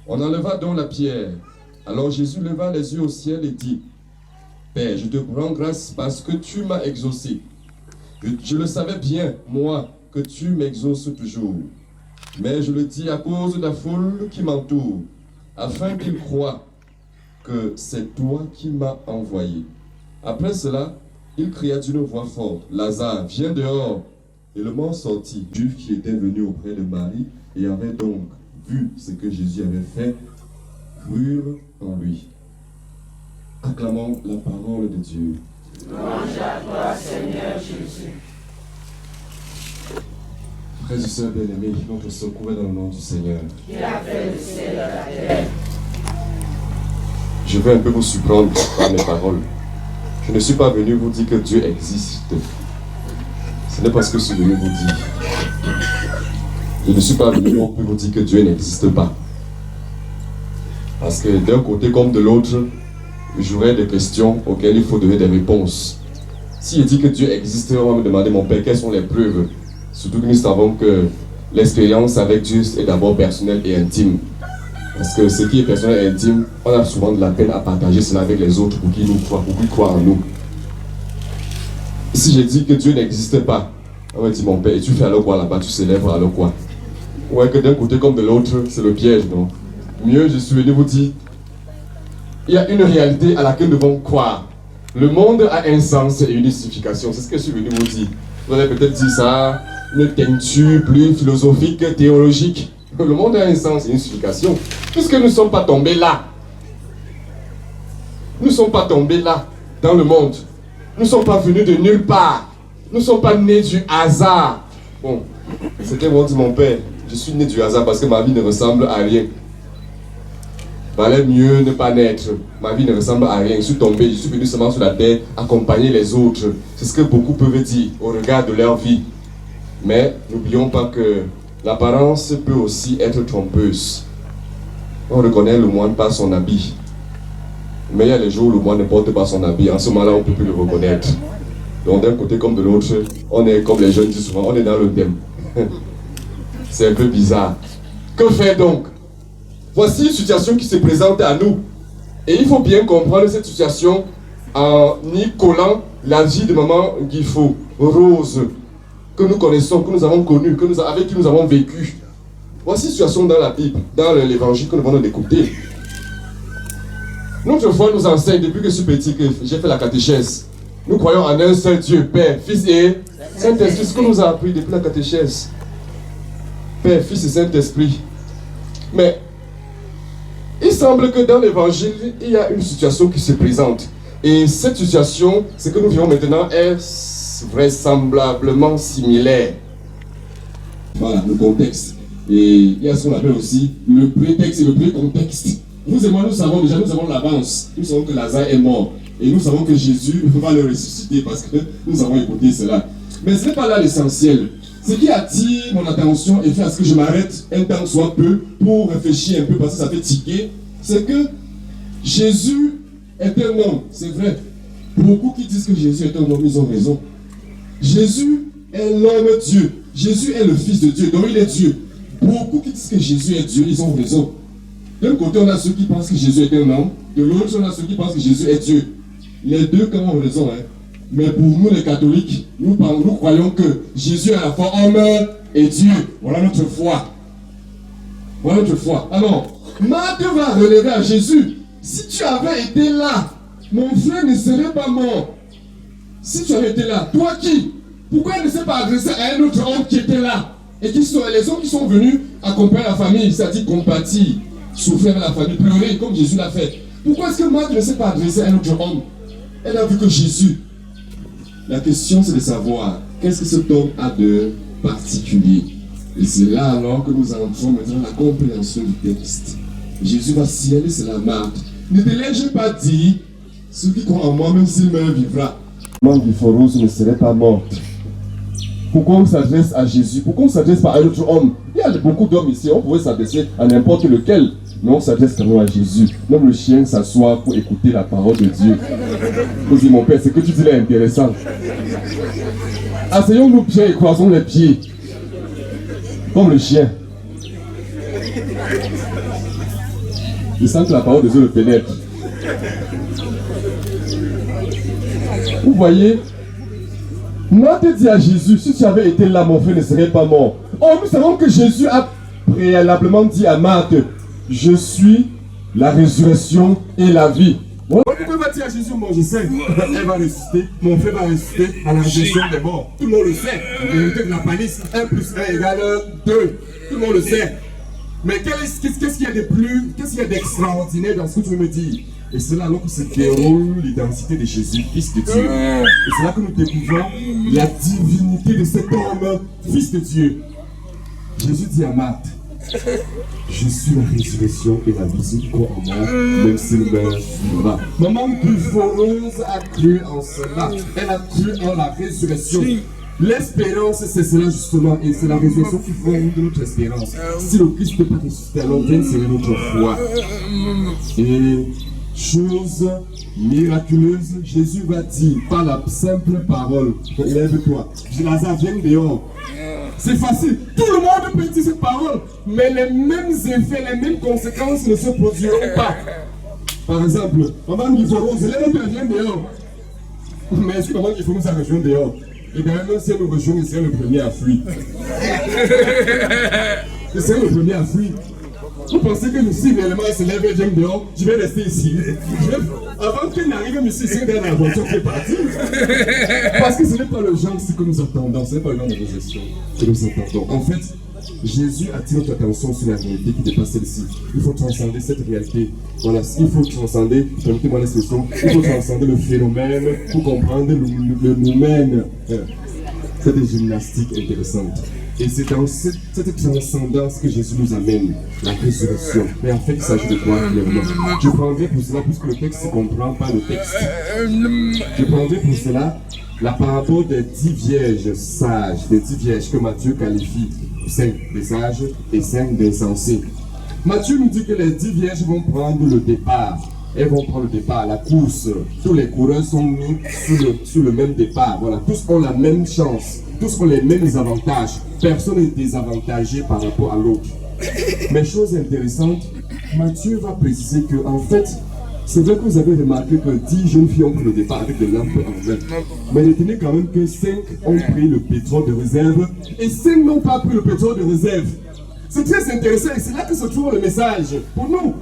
On enleva donc la pierre. Alors Jésus leva les yeux au ciel et dit, « Père, je te rends grâce parce que tu m'as exaucé. Je le savais bien, moi, que tu m'exauces toujours. Mais je le dis à cause de la foule qui m'entoure, afin qu'ils croient que c'est toi qui m'as envoyé. » Après cela, il cria d'une voix forte, « Lazare, viens dehors !» Et le mort sortit. Les Juifs qui étaient venus auprès de Marie et avaient donc vu ce que Jésus avait fait, crurent en lui. Acclamons la parole de Dieu. Louange à toi, Seigneur Jésus. Frères et sœurs bien-aimés, notre secours est dans le nom du Seigneur. Qui a fait le ciel et la terre. Je vais un peu vous surprendre par mes paroles. Je ne suis pas venu vous dire que Dieu existe. Ce n'est pas ce que je suis venu vous dire. Je ne suis pas venu non plus vous dire que Dieu n'existe pas. Parce que d'un côté comme de l'autre, j'aurai des questions auxquelles il faut donner des réponses. Si je dis que Dieu existe, on va me demander, mon Père, quelles sont les preuves? Surtout que nous savons que l'expérience avec Dieu est d'abord personnelle et intime. Parce que ce qui est personnel et intime, on a souvent de la peine à partager cela avec les autres pour qu'ils nous croient, pour qu'ils croient en nous. Si je dis que Dieu n'existe pas, on va dire, mon Père, et tu fais alors quoi là-bas, tu célèbres alors quoi? Ouais, que d'un côté comme de l'autre, c'est le piège, non? Mieux, je suis venu vous dire, il y a une réalité à laquelle nous devons croire. Le monde a un sens et une signification, c'est ce que je suis venu vous dire. Vous allez peut-être dire ça, une teinture plus philosophique, théologique. Le monde a un sens et une signification. Puisque nous ne sommes pas tombés là. Nous ne sommes pas tombés là, dans le monde. Nous ne sommes pas venus de nulle part. Nous ne sommes pas nés du hasard. Bon, c'était mon père. Je suis né du hasard parce que ma vie ne ressemble à rien. Valait mieux ne pas naître. Ma vie ne ressemble à rien. Je suis tombé, je suis venu seulement sur la terre accompagner les autres. C'est ce que beaucoup peuvent dire au regard de leur vie. Mais n'oublions pas que l'apparence peut aussi être trompeuse. On reconnaît le moine par son habit. Mais il y a les jours où le moine ne porte pas son habit. En ce moment-là, on ne peut plus le reconnaître. Donc d'un côté comme de l'autre, on est, comme les jeunes disent souvent, on est dans le thème. C'est un peu bizarre. Que faire donc? Voici une situation qui se présente à nous. Et il faut bien comprendre cette situation en y collant la vie de maman Guilfo Rose. que nous connaissons, que nous avons connu, avec qui nous avons vécu. Voici une situation dans la Bible, dans l'évangile que nous venons d'écouter. Notre foi nous enseigne, depuis que je suis petit, que j'ai fait la catéchèse. Nous croyons en un seul Dieu, Père, Fils et Saint-Esprit, ce que nous a appris depuis la catéchèse. Père, Fils et Saint-Esprit. Mais il semble que dans l'évangile, il y a une situation qui se présente. Et cette situation, ce que nous vivons maintenant, est vraisemblablement similaire. Voilà, le contexte. Et il y a ce qu'on appelle aussi le prétexte et le pré-contexte. Vous et moi, nous savons déjà, nous avons l'avance. Nous savons que Lazare est mort. Et nous savons que Jésus va le ressusciter parce que nous avons écouté cela. Mais ce n'est pas là l'essentiel. Ce qui attire mon attention et fait à ce que je m'arrête un temps soit peu pour réfléchir un peu parce que ça fait tiquer, c'est que Jésus est un homme, c'est vrai. Beaucoup qui disent que Jésus est un homme, ils ont raison. Jésus est l'homme Dieu. Jésus est le Fils de Dieu, donc il est Dieu. Beaucoup qui disent que Jésus est Dieu, ils ont raison. D'un côté, on a ceux qui pensent que Jésus est un homme. De l'autre, on a ceux qui pensent que Jésus est Dieu. Les deux quand ont raison. Hein. Mais pour nous, les catholiques, nous croyons que Jésus est à la fois homme et Dieu. Voilà notre foi. Voilà notre foi. Alors, Marthe va relever à Jésus. Si tu avais été là, mon frère ne serait pas mort. Si tu avais été là, toi qui? Pourquoi il ne s'est pas adressé à un autre homme qui était là? Et qui sont les hommes qui sont venus accompagner la famille, c'est-à-dire compatir, souffrir avec la famille, pleurer comme Jésus l'a fait. Pourquoi est-ce que Marthe ne s'est pas adressé à un autre homme? Elle a vu que Jésus. La question c'est de savoir qu'est-ce que cet homme a de particulier. Et c'est là alors que nous entrons maintenant dans la compréhension du texte. Jésus va signaler cela à Marthe. Ne te l'ai-je pas dit, celui qui croit en moi, même s'il meurt, vivra. L'homme du Rose ne serait pas morte. Pourquoi on s'adresse à Jésus? Pourquoi on ne s'adresse pas à un autre homme? Il y a beaucoup d'hommes ici, on pourrait s'adresser à n'importe lequel. Mais on s'adresse quand même à Jésus. Même le chien s'assoit pour écouter la parole de Dieu. Vous dites, mon père, ce que tu dis là est intéressant. Asseyons-nous bien et croisons les pieds. Comme le chien. Je sens que la parole de Dieu le pénètre. Vous voyez, Marthe dit à Jésus, si tu avais été là, mon frère ne serait pas mort. Oh, nous savons que Jésus a préalablement dit à Marthe, je suis la résurrection et la vie. Bon, pourquoi va dire à Jésus, moi je sais, elle va ressusciter, mon frère va ressusciter à la résurrection des morts. Tout le monde le sait. La vérité de la palisse, 1 plus 1 égale 2. Tout le monde le sait. Mais qu'est-ce qu'il y a de plus, qu'est-ce qu'il y a d'extraordinaire dans ce que tu veux me dire? Et c'est là que se déroule l'identité de Jésus, Fils de Dieu. Et c'est là que nous découvrons la divinité de cet homme, Fils de Dieu. Jésus dit à Marthe, je suis la résurrection et la vie, celui qui croit en moi, même s'il meurt, vivra. Maman Bufforosa a cru en cela. Elle a cru en la résurrection. L'espérance, c'est cela justement, et c'est la résurrection qui fait de notre espérance. Si le Christ ne peut pas ressusciter, alors vaine serait notre foi. Et chose miraculeuse, Jésus va dire par la simple parole, lève-toi, Lazare, viens dehors. C'est facile, tout le monde peut dire cette parole, mais les mêmes effets, les mêmes conséquences ne se produiront pas. Par exemple, maman Guiforose, lève-toi, viens dehors. Mais est-ce que maman Guiforose a rejoint dehors? Et bien même si elle nous rejoint, il serait le premier à fuir. Il serait le premier à fuir. Vous pensez que si réellement elle se lève et vient dehors, je vais rester ici. Avant qu'il n'arrive, monsieur, c'est dans la voiture qui est partie. Parce que ce n'est pas le genre que nous attendons, ce n'est pas le genre de gestion que nous attendons. En fait, Jésus attire notre attention sur la réalité qui dépasse celle-ci. Il faut transcender cette réalité. Voilà, il faut transcender, permettez-moi l'expression, il faut transcender le phénomène pour comprendre le nous-mêmes. C'est des gymnastiques intéressantes. Et c'est dans cette transcendance que Jésus nous amène, la résurrection. Mais en fait, il s'agit de quoi clairement? Je prendrai pour cela, puisque le texte se comprend par le texte. Je prendrai pour cela la parabole des 10 vierges sages, des 10 vierges que Matthieu qualifie 5 des sages et 5 des insensés. Matthieu nous dit que les 10 vierges vont prendre le départ. Elles vont prendre le départ, la course. Tous les coureurs sont mis sur le même départ. Voilà, tous ont la même chance. Tous ont les mêmes avantages. Personne n'est désavantagé par rapport à l'autre. Mais chose intéressante, Matthieu va préciser que en fait, C'est vrai que vous avez remarqué que 10 jeunes filles ont pris le départ avec des lampes en main. Mais retenez quand même que 5 ont pris le pétrole de réserve et 5 n'ont pas pris le pétrole de réserve. C'est très intéressant et c'est là que se trouve le message pour nous.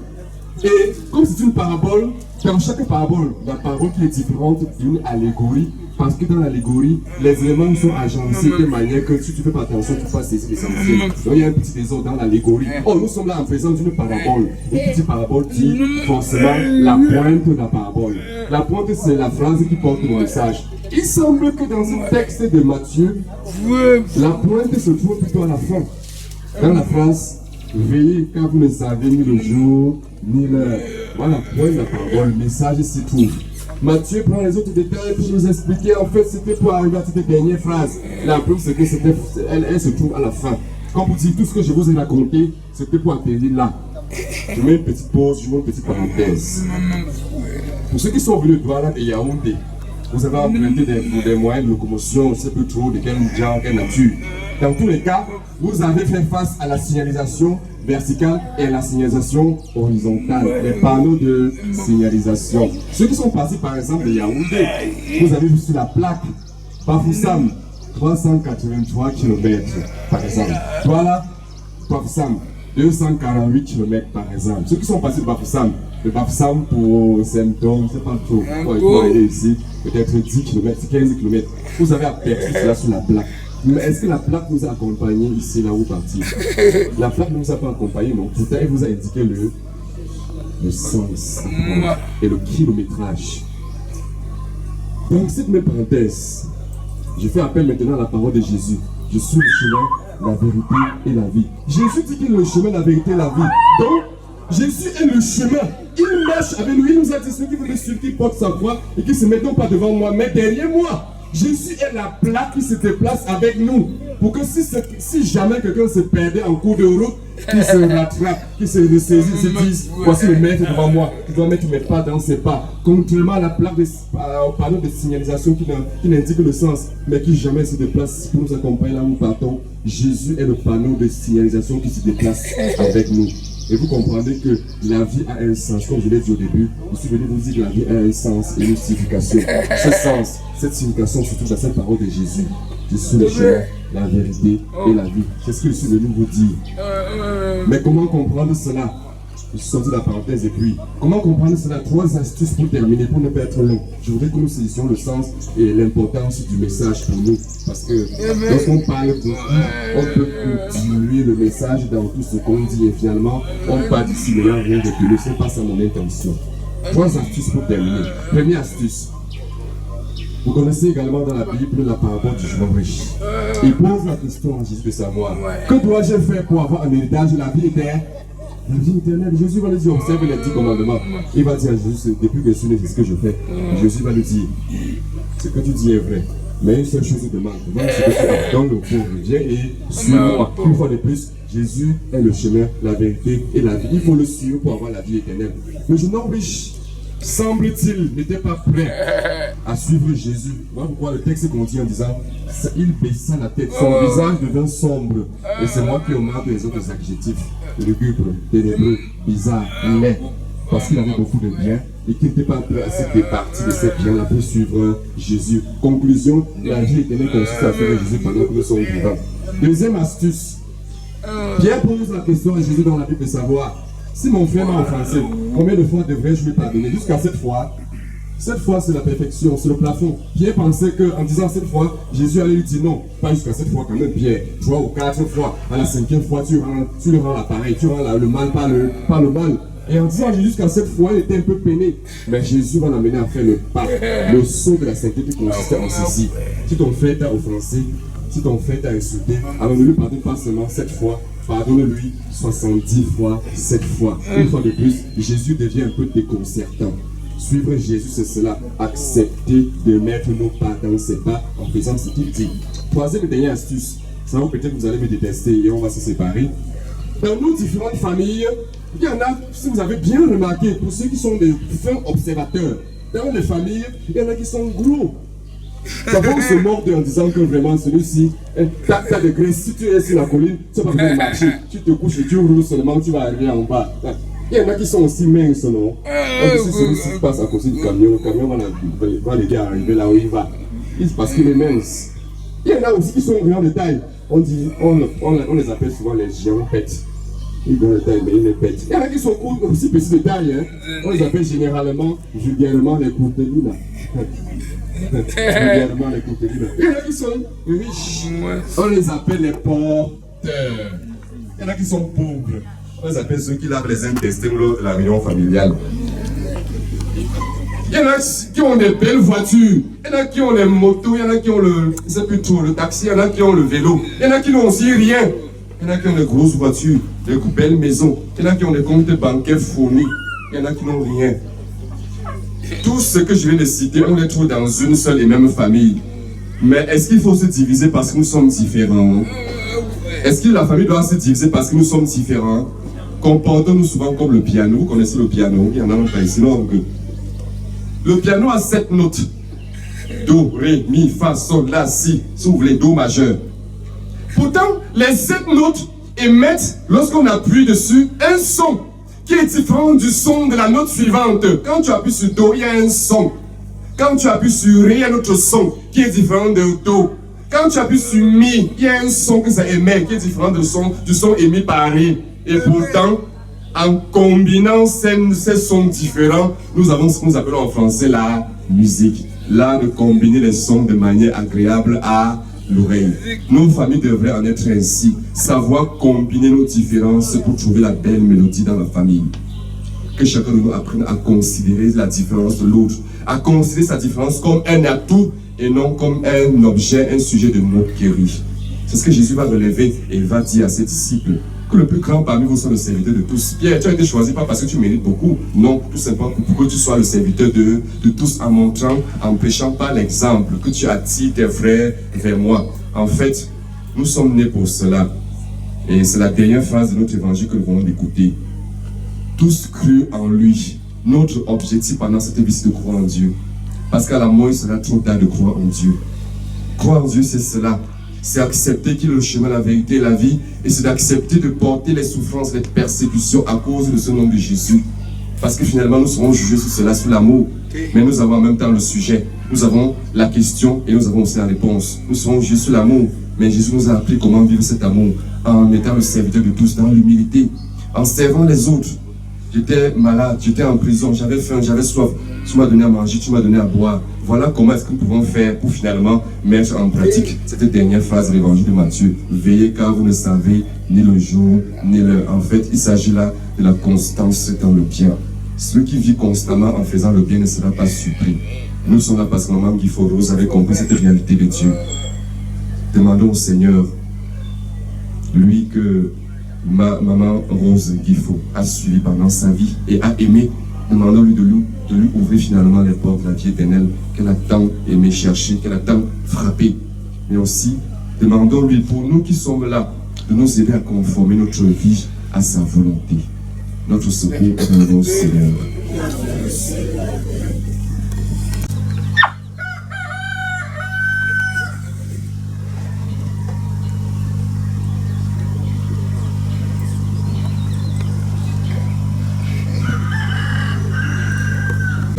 Et comme c'est une parabole, dans chaque parabole, la parabole qui est différente d'une allégorie, parce que dans l'allégorie, les éléments sont agencés de manière que si tu ne fais pas attention, tu vas saisir l'essentiel. Donc il y a un petit désordre dans l'allégorie. Oh, nous sommes là en présence d'une parabole. Et qui dit parabole dit forcément la pointe de la parabole. La pointe, c'est la phrase qui porte le message. Il semble que dans ce texte de Matthieu, la pointe se trouve plutôt à la fin. Dans la phrase, veillez car vous ne savez ni le jour ni l'heure. Voilà, point de la parabole, le message s'y trouve. Matthieu prend les autres détails pour nous expliquer, en fait, c'était pour arriver à cette dernière phrase. La preuve, c'est que elle se trouve à la fin. Comme vous dites, tout ce que je vous ai raconté, c'était pour atterrir là. Je mets une petite pause, je mets une petite parenthèse. Pour ceux qui sont venus de Douala et Yaoundé, vous avez emprunté des moyens de locomotion, on ne sait plus trop de quel genre, quelle nature. Dans tous les cas, vous avez fait face à la signalisation verticale et à la signalisation horizontale, les panneaux de signalisation. Ceux qui sont passés par exemple de Yaoundé, vous avez vu sur la plaque Bafoussam, 383 km par exemple. Voilà, Bafoussam, 248 km par exemple. Ceux qui sont passés de Bafoussam, le Bafoussam pour symptômes, je ne sais pas trop, il faut aller ici, peut-être 10 km, 15 km. Vous avez aperçu cela sur la plaque. Mais est-ce que la plaque vous a accompagné ici, là où partir? La plaque ne vous a pas accompagné, non. Tout à l'heure, vous a indiqué le sens et le kilométrage. Donc, cette même parenthèse, je fais appel maintenant à la parole de Jésus. Je suis le chemin, la vérité et la vie. Jésus dit qu'il est le chemin, la vérité et la vie. Donc, Jésus est le chemin. Il marche avec nous. Il nous a dit ceux qui veulent suivre, qui portent sa croix et qui ne se mettent donc pas devant moi, mais derrière moi. Jésus est la plaque qui se déplace avec nous. Pour que si jamais quelqu'un se perdait en cours de route, qu'il se rattrape, qu'il se ressaisit, se dise, voici le maître devant moi, tu dois mettre mes pas dans ses pas. Contrairement à la plaque au panneau de signalisation qui n'indique le sens, mais qui jamais se déplace pour nous accompagner là où nous partons. Jésus est le panneau de signalisation qui se déplace avec nous. Et vous comprendrez que la vie a un sens. Comme je l'ai dit au début, je suis venu vous dire que la vie a un sens et une signification. Ce sens, cette signification se trouve dans cette parole de Jésus. Je suis le chemin, la vérité et la vie. C'est ce que je suis venu vous dire. Mais comment comprendre cela? Je suis sorti de la parenthèse et puis, comment comprendre cela? 3 astuces pour terminer, pour ne pas être long. Je voudrais que nous saisissions le sens et l'importance du message pour nous. Parce que lorsqu'on parle beaucoup, on peut continuer le message dans tout ce qu'on dit et finalement, on part d'ici n'ayant rien retenu. Ce n'est pas ça mon intention. 3 astuces pour terminer. Première astuce. Vous connaissez également dans la Bible la parabole du jeune riche. Il pose la question à Jésus de savoir, que dois-je faire pour avoir un héritage de la vie éternelle? La vie éternelle, Jésus va lui dire, observe les 10 commandements. Il va dire à Jésus, depuis que je suis né, c'est ce que je fais. Jésus va lui dire, ce que tu dis est vrai. Mais une seule chose te demande, ce que tu as dans le pauvre, viens et suis-moi. Une fois de plus, Jésus est le chemin, la vérité et la vie. Il faut le suivre pour avoir la vie éternelle. Le jeune homme riche, semble-t-il, n'était pas prêt à suivre Jésus. Voilà pourquoi le texte continue en disant, il baissa la tête, son visage devint sombre. Et c'est moi qui remarque les autres adjectifs. Lugubre, ténébreux, bizarre, laid, parce qu'il avait beaucoup de biens et qu'il n'était pas prêt à se départir de ces biens-là pour suivre Jésus. Conclusion, la vie éternelle consiste à suivre Jésus pendant que nous sommes vivants. Deuxième astuce, Pierre pose la question à Jésus dans la Bible de savoir, si mon frère m'a offensé, combien de fois devrais-je lui pardonner? Jusqu'à 7 fois. 7 fois, c'est la perfection, c'est le plafond. Pierre pensait qu'en disant 7 fois, Jésus allait lui dire non, pas jusqu'à 7 fois quand même, Pierre. 3 ou 4 fois, à la 5e fois, tu le rends l'appareil, tu rends le mal, pas le mal. Et en disant jusqu'à 7 fois, il était un peu peiné. Mais Jésus va l'amener à faire le pas, le saut de la sainteté qui consistait en ceci. Si ton frère t'a offensé, si ton frère t'a insulté, alors ne lui pardonne pas seulement 7 fois, pardonne-lui 70 fois, 7 fois. Une fois de plus, Jésus devient un peu déconcertant. Suivre Jésus, c'est cela. Accepter de mettre nos pas dans ses pas en faisant ce qu'il dit. Troisième et dernière astuce. Ça va peut-être vous allez me détester et on va se séparer. Dans nos différentes familles, il y en a, si vous avez bien remarqué, pour ceux qui sont des fins observateurs, dans les familles, il y en a qui sont gros. Ça va se mordre en disant que vraiment celui-ci, t'as des graisses. Si tu es sur la colline, tu ne vas pas pouvoir marcher. Tu te couches et tu roules seulement, tu vas arriver en bas. Il y en a qui sont aussi minces, non? Donc si celui-ci passe à côté du camion, le camion va l'aider à arriver là où il va. Parce qu'il est mince. Il y en a aussi qui sont grands de taille. On les appelle souvent les géants pètes. Ils sont grands de taille, mais ils les pètent. Il y en a qui sont aussi petits de taille. Hein. On les appelle généralement, vulgairement, les courtelines. Vulgairement, les courtelines. Il y en a qui sont riches. On les appelle les porteurs. Il y en a qui sont pauvres. On les appelle ceux qui lavent les intestins lors de la réunion familiale. Il y en a qui ont des belles voitures, il y en a qui ont les motos, il y en a qui ont le taxi, il y en a qui ont le vélo, il y en a qui n'ont aussi rien. Il y en a qui ont des grosses voitures, des belles maisons, il y en a qui ont des comptes bancaires fournis, il y en a qui n'ont rien. Tout ce que je viens de citer, on les trouve dans une seule et même famille. Mais est-ce qu'il faut se diviser parce que nous sommes différents? Est-ce que la famille doit se diviser parce que nous sommes différents? Comportons-nous souvent comme le piano. Vous connaissez le piano? Il y en a un pas ici, non? Le piano a 7 notes. Do, ré, mi, fa, sol, la, si. Si vous voulez, do majeur. Pourtant, les 7 notes émettent, lorsqu'on appuie dessus, un son qui est différent du son de la note suivante. Quand tu appuies sur do, il y a un son. Quand tu appuies sur ré, il y a un autre son qui est différent de do. Quand tu appuies sur mi, il y a un son que ça émet qui est différent du son émis par ré. Et pourtant, en combinant ces sons différents, nous avons ce que nous appelons en français la musique. L'art de combiner les sons de manière agréable à l'oreille. Nos familles devraient en être ainsi, savoir combiner nos différences pour trouver la belle mélodie dans la famille. Que chacun de nous apprenne à considérer la différence de l'autre, à considérer sa différence comme un atout et non comme un objet, un sujet de moquerie. C'est ce que Jésus va relever et il va dire à ses disciples. Que le plus grand parmi vous soit le serviteur de tous. Pierre, tu as été choisi pas parce que tu mérites beaucoup. Non, tout simplement pour que tu sois le serviteur de tous en montrant, en prêchant par l'exemple, que tu attires tes frères vers moi. En fait, nous sommes nés pour cela. Et c'est la dernière phrase de notre évangile que nous venons d'écouter. Tous crurent en lui. Notre objectif pendant cette vie, c'est de croire en Dieu. Parce qu'à la mort, il sera trop tard de croire en Dieu. Croire en Dieu, c'est cela. C'est accepter qu'il est le chemin, la vérité et la vie. Et c'est d'accepter de porter les souffrances, les persécutions à cause de ce nom de Jésus. Parce que finalement, nous serons jugés sur cela, sur l'amour. Mais nous avons en même temps le sujet. Nous avons la question et nous avons aussi la réponse. Nous serons jugés sur l'amour. Mais Jésus nous a appris comment vivre cet amour. En étant le serviteur de tous, dans l'humilité. En servant les autres. J'étais malade, j'étais en prison, j'avais faim, j'avais soif. Tu m'as donné à manger, tu m'as donné à boire. Voilà comment est-ce que nous pouvons faire pour finalement mettre en pratique cette dernière phrase de l'évangile de Matthieu. Veillez car vous ne savez ni le jour ni l'heure. En fait, il s'agit là de la constance dans le bien. Celui qui vit constamment en faisant le bien ne sera pas surpris. Nous sommes là parce que maman Guy Rose avait compris cette réalité de Dieu. Demandons au Seigneur, lui que maman Rose Guifo a suivi pendant sa vie et a aimé, demandons-lui de lui ouvrir finalement les portes de la vie éternelle qu'elle a tant aimé chercher, qu'elle a tant frappé. Mais aussi, demandons-lui pour nous qui sommes là, de nous aider à conformer notre vie à sa volonté. Notre secours est dans le Seigneur.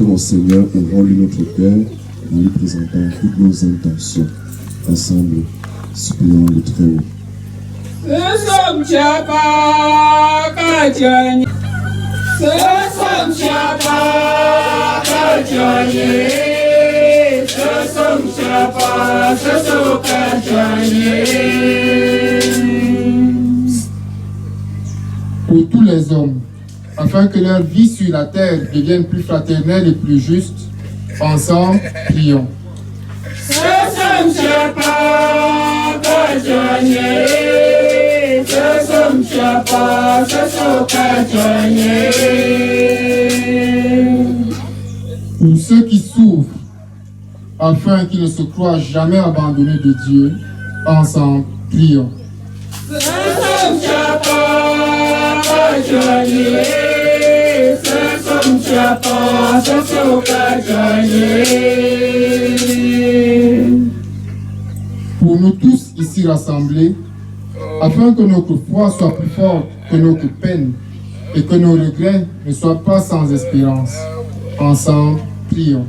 Mon Seigneur, ouvrons-lui notre cœur en lui présentant toutes nos intentions. Ensemble, supplions le Très-Haut. Pour tous les hommes, afin que leur vie sur la terre devienne plus fraternelle et plus juste, ensemble, prions. Pour ceux qui souffrent, afin qu'ils ne se croient jamais abandonnés de Dieu, ensemble, prions. Pour nous tous ici rassemblés, afin que notre foi soit plus forte que notre peine, et que nos regrets ne soient pas sans espérance. Ensemble, prions.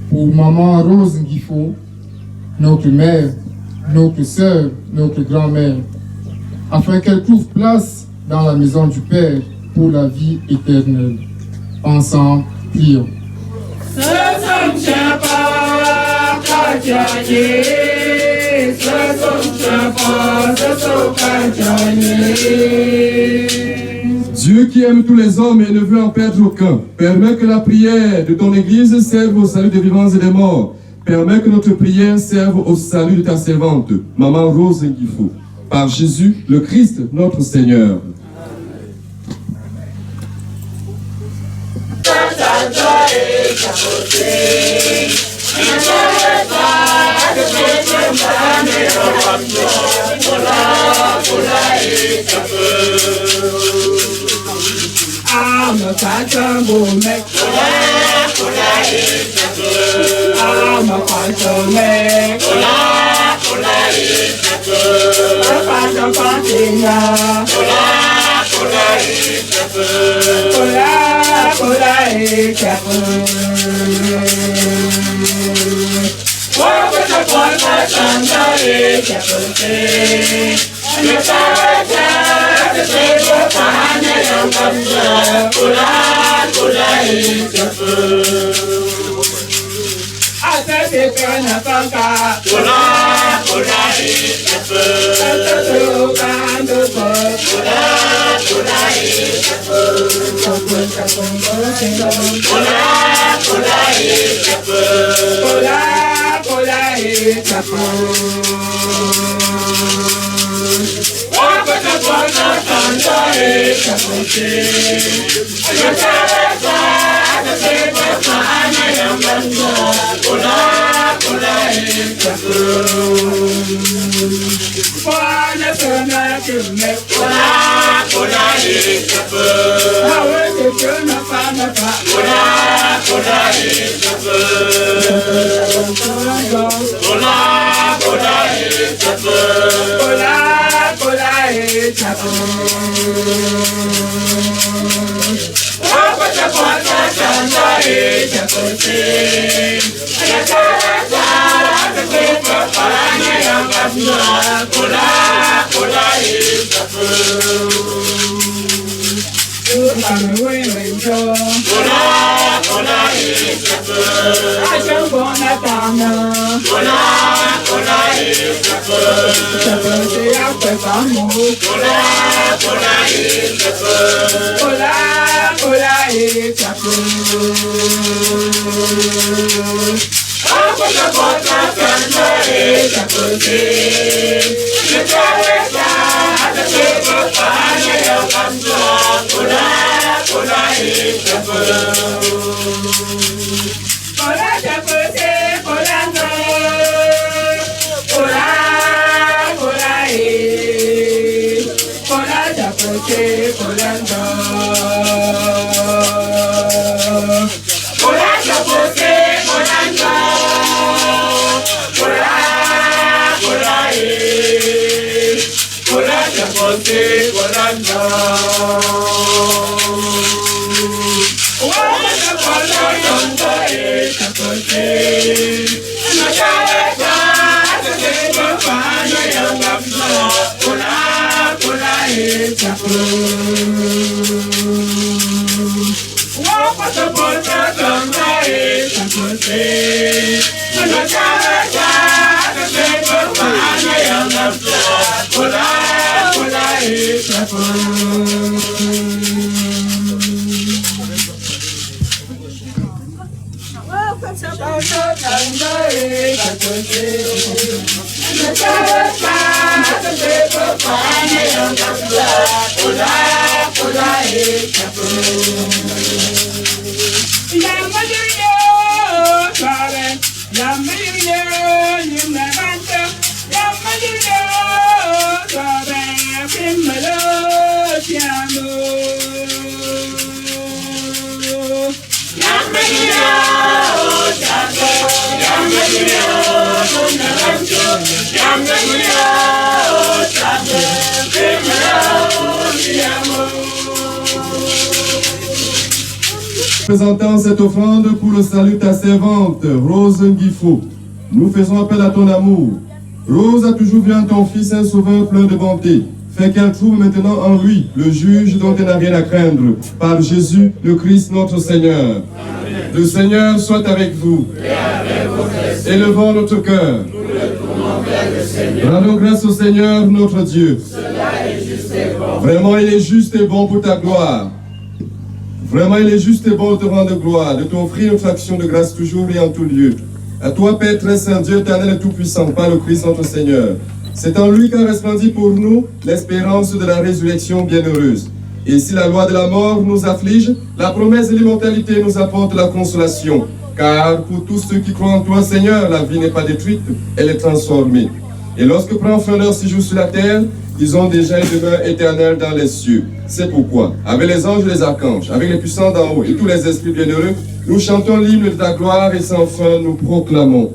Pour maman Rose Nguifo, notre mère, notre sœur, notre grand-mère, afin qu'elle trouve place dans la maison du Père pour la vie éternelle. Ensemble, prions. Dieu qui aime tous les hommes et ne veut en perdre aucun, permet que la prière de ton Église serve au salut des vivants et des morts. Permet que notre prière serve au salut de ta servante, Maman Rose Nguifo. Par Jésus, le Christ, notre Seigneur. Yeah. Présentant cette offrande pour le salut de ta servante, Rose Nguifo, nous faisons appel à ton amour. Rose a toujours vu en ton fils un sauveur plein de bonté. Fais qu'elle trouve maintenant en lui le juge dont elle n'a rien à craindre, par Jésus, le Christ notre Seigneur. Amen. Le Seigneur soit avec vous. Et avec votre esprit. Élevons notre cœur. Nous le tournons vers le Seigneur. Rendons grâce au Seigneur notre Dieu. Cela est juste et bon. Vraiment, il est juste et bon pour ta gloire. Vraiment, il est juste et bon de te rendre gloire, de t'offrir notre action de grâce toujours et en tout lieu. À toi, Père très saint, Dieu éternel et tout-puissant, par le Christ notre Seigneur. C'est en lui qu'a resplendi pour nous l'espérance de la résurrection bienheureuse. Et si la loi de la mort nous afflige, la promesse de l'immortalité nous apporte la consolation. Car pour tous ceux qui croient en toi, Seigneur, la vie n'est pas détruite, elle est transformée. Et lorsque prend fin leur séjour sur la terre, ils ont déjà une demeure éternelle dans les cieux. C'est pourquoi, avec les anges et les archanges, avec les puissants d'en haut et tous les esprits bienheureux, nous chantons l'hymne de ta gloire et sans fin nous proclamons.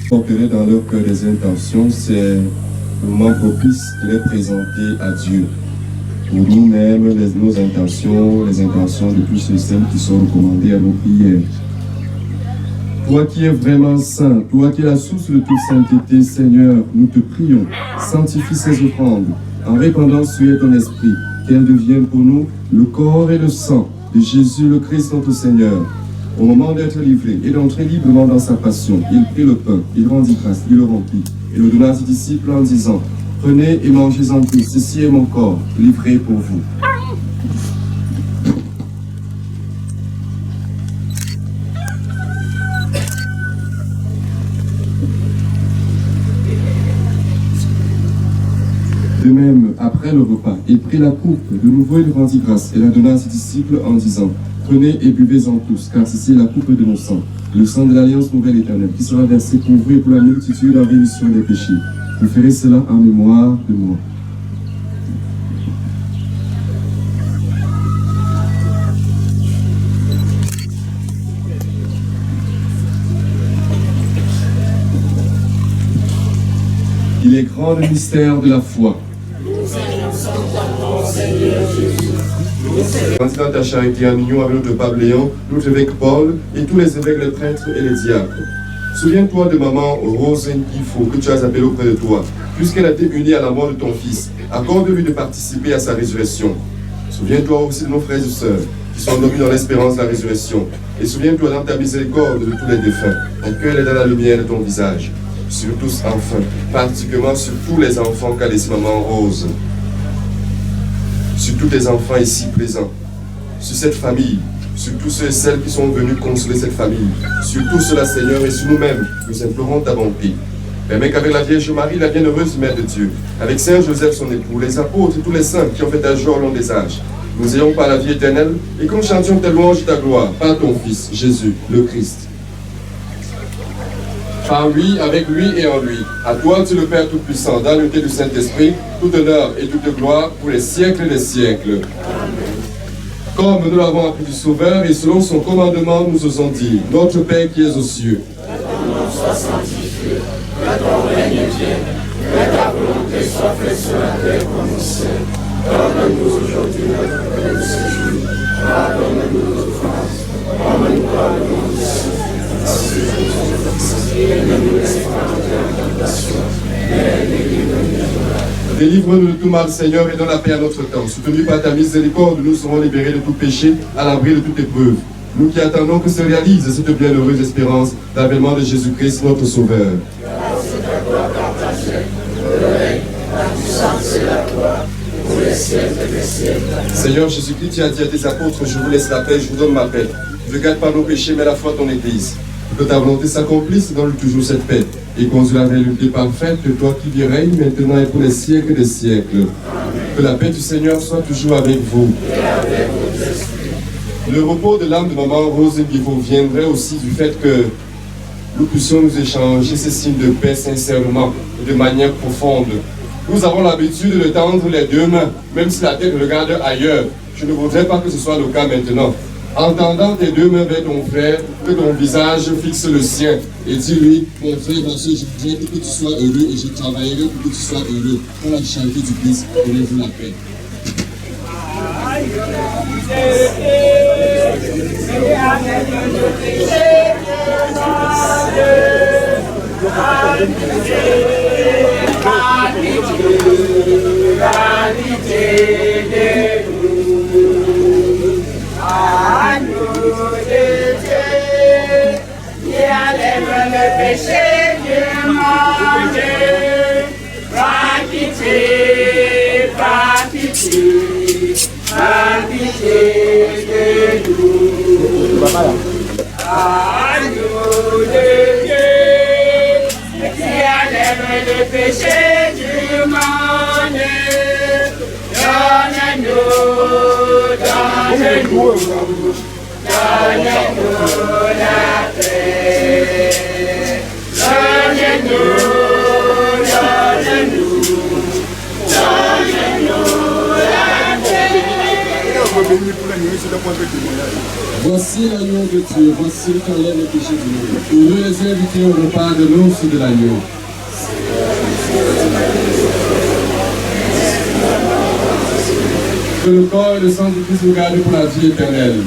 Porterait dans leur cœur des intentions, c'est le moment propice de les présenter à Dieu. Pour nous-mêmes, nos intentions, les intentions de tous ceux qui sont recommandés à nos prières. Toi qui es vraiment saint, toi qui es la source de toute sainteté, Seigneur, nous te prions, sanctifie ces offrandes, en répandant sur elles ton esprit, qu'elles deviennent pour nous le corps et le sang de Jésus le Christ notre Seigneur. Au moment d'être livré et d'entrer librement dans sa passion, il prit le pain, il rendit grâce, il le rompit, et le donna à ses disciples en disant, « Prenez et mangez-en tous, ceci est mon corps, livré pour vous. » De même, après le repas, il prit la coupe, de nouveau il rendit grâce, et la donna à ses disciples en disant, « Prenez et buvez-en tous, car ceci est la coupe de mon sang, le sang de l'alliance nouvelle éternelle, qui sera versé pour vous et pour la multitude en rémission des péchés. Vous ferez cela en mémoire de moi. » Il est grand le mystère de la foi. Ainsi dans ta charité en union avec notre pape Léon, notre évêque Paul et tous les évêques, les prêtres et les diacres. Souviens-toi de maman Rose Nguifo que tu as appelée auprès de toi, puisqu'elle a été unie à la mort de ton fils. Accorde-lui de participer à sa résurrection. Souviens-toi aussi de nos frères et sœurs qui sont endormis dans l'espérance de la résurrection. Et souviens-toi dans ta miséricorde de tous les défunts. Accueille-les dans la lumière de ton visage. Sur tous enfin, particulièrement sur tous les enfants qu'a laissé maman Rose. Sur tous tes enfants ici présents, sur cette famille, sur tous ceux et celles qui sont venus consoler cette famille, sur tout cela, Seigneur, et sur nous-mêmes, nous implorons ta bonté. Permets qu'avec la Vierge Marie, la bienheureuse Mère de Dieu, avec Saint Joseph son époux, les apôtres et tous les saints qui ont fait ta joie au long des âges, nous ayons par la vie éternelle et que nous chantions ta louange et ta gloire par ton Fils, Jésus, le Christ. Par lui, avec lui et en lui, à toi, Dieu le Père Tout-Puissant, dans l'unité du Saint-Esprit, toute honneur et toute gloire pour les siècles des siècles. Comme nous l'avons appris du Sauveur et selon son commandement, nous osons dire, notre Père qui es aux cieux, que ton nom soit sanctifié, que ton règne vienne, que ta volonté soit faite sur la terre comme au ciel. Donne-nous aujourd'hui notre pain de ce jour. Pardonne-nous nos offenses, comme nous pardonnons aussi. Et ne nous laisse pas entrer en tentation, mais délivre-nous du mal. Délivre-nous de tout mal, Seigneur, et donne la paix à notre temps. Soutenus par ta miséricorde, nous serons libérés de tout péché, à l'abri de toute épreuve. Nous qui attendons que se réalise cette bienheureuse espérance d'avènement de Jésus-Christ, notre Sauveur. Grâce à toi partagée, le règne, la puissance et la gloire, pour les siècles des siècles. Seigneur Jésus-Christ, tu as dit à tes apôtres, je vous laisse la paix, je vous donne ma paix. Ne garde pas nos péchés, mais la foi ton Église. Que ta volonté s'accomplisse, donne toujours cette paix. Et conduis la réalité parfaite, toi qui vis règne maintenant et pour les siècles des siècles. Que la paix du Seigneur soit toujours avec vous. Et avec votre esprit. Le repos de l'âme de maman Rose Nguivo viendrait aussi du fait que nous puissions nous échanger ces signes de paix sincèrement et de manière profonde. Nous avons l'habitude de tendre les deux mains, même si la tête regarde ailleurs. Je ne voudrais pas que ce soit le cas maintenant. En tendant tes deux mains vers ton frère, que ton visage fixe le sien et dis-lui, mon frère, ma soeur, je voudrais que tu sois heureux et je travaillerai pour que tu sois heureux. Pour la charité du Christ, donnez-vous la paix. Voici l'agneau de Dieu, voici qui enlève le péché du monde. Heureux les invités au repas de l'ours de l'agneau. Que le corps et le sang du Christ nous gardent pour la vie éternelle.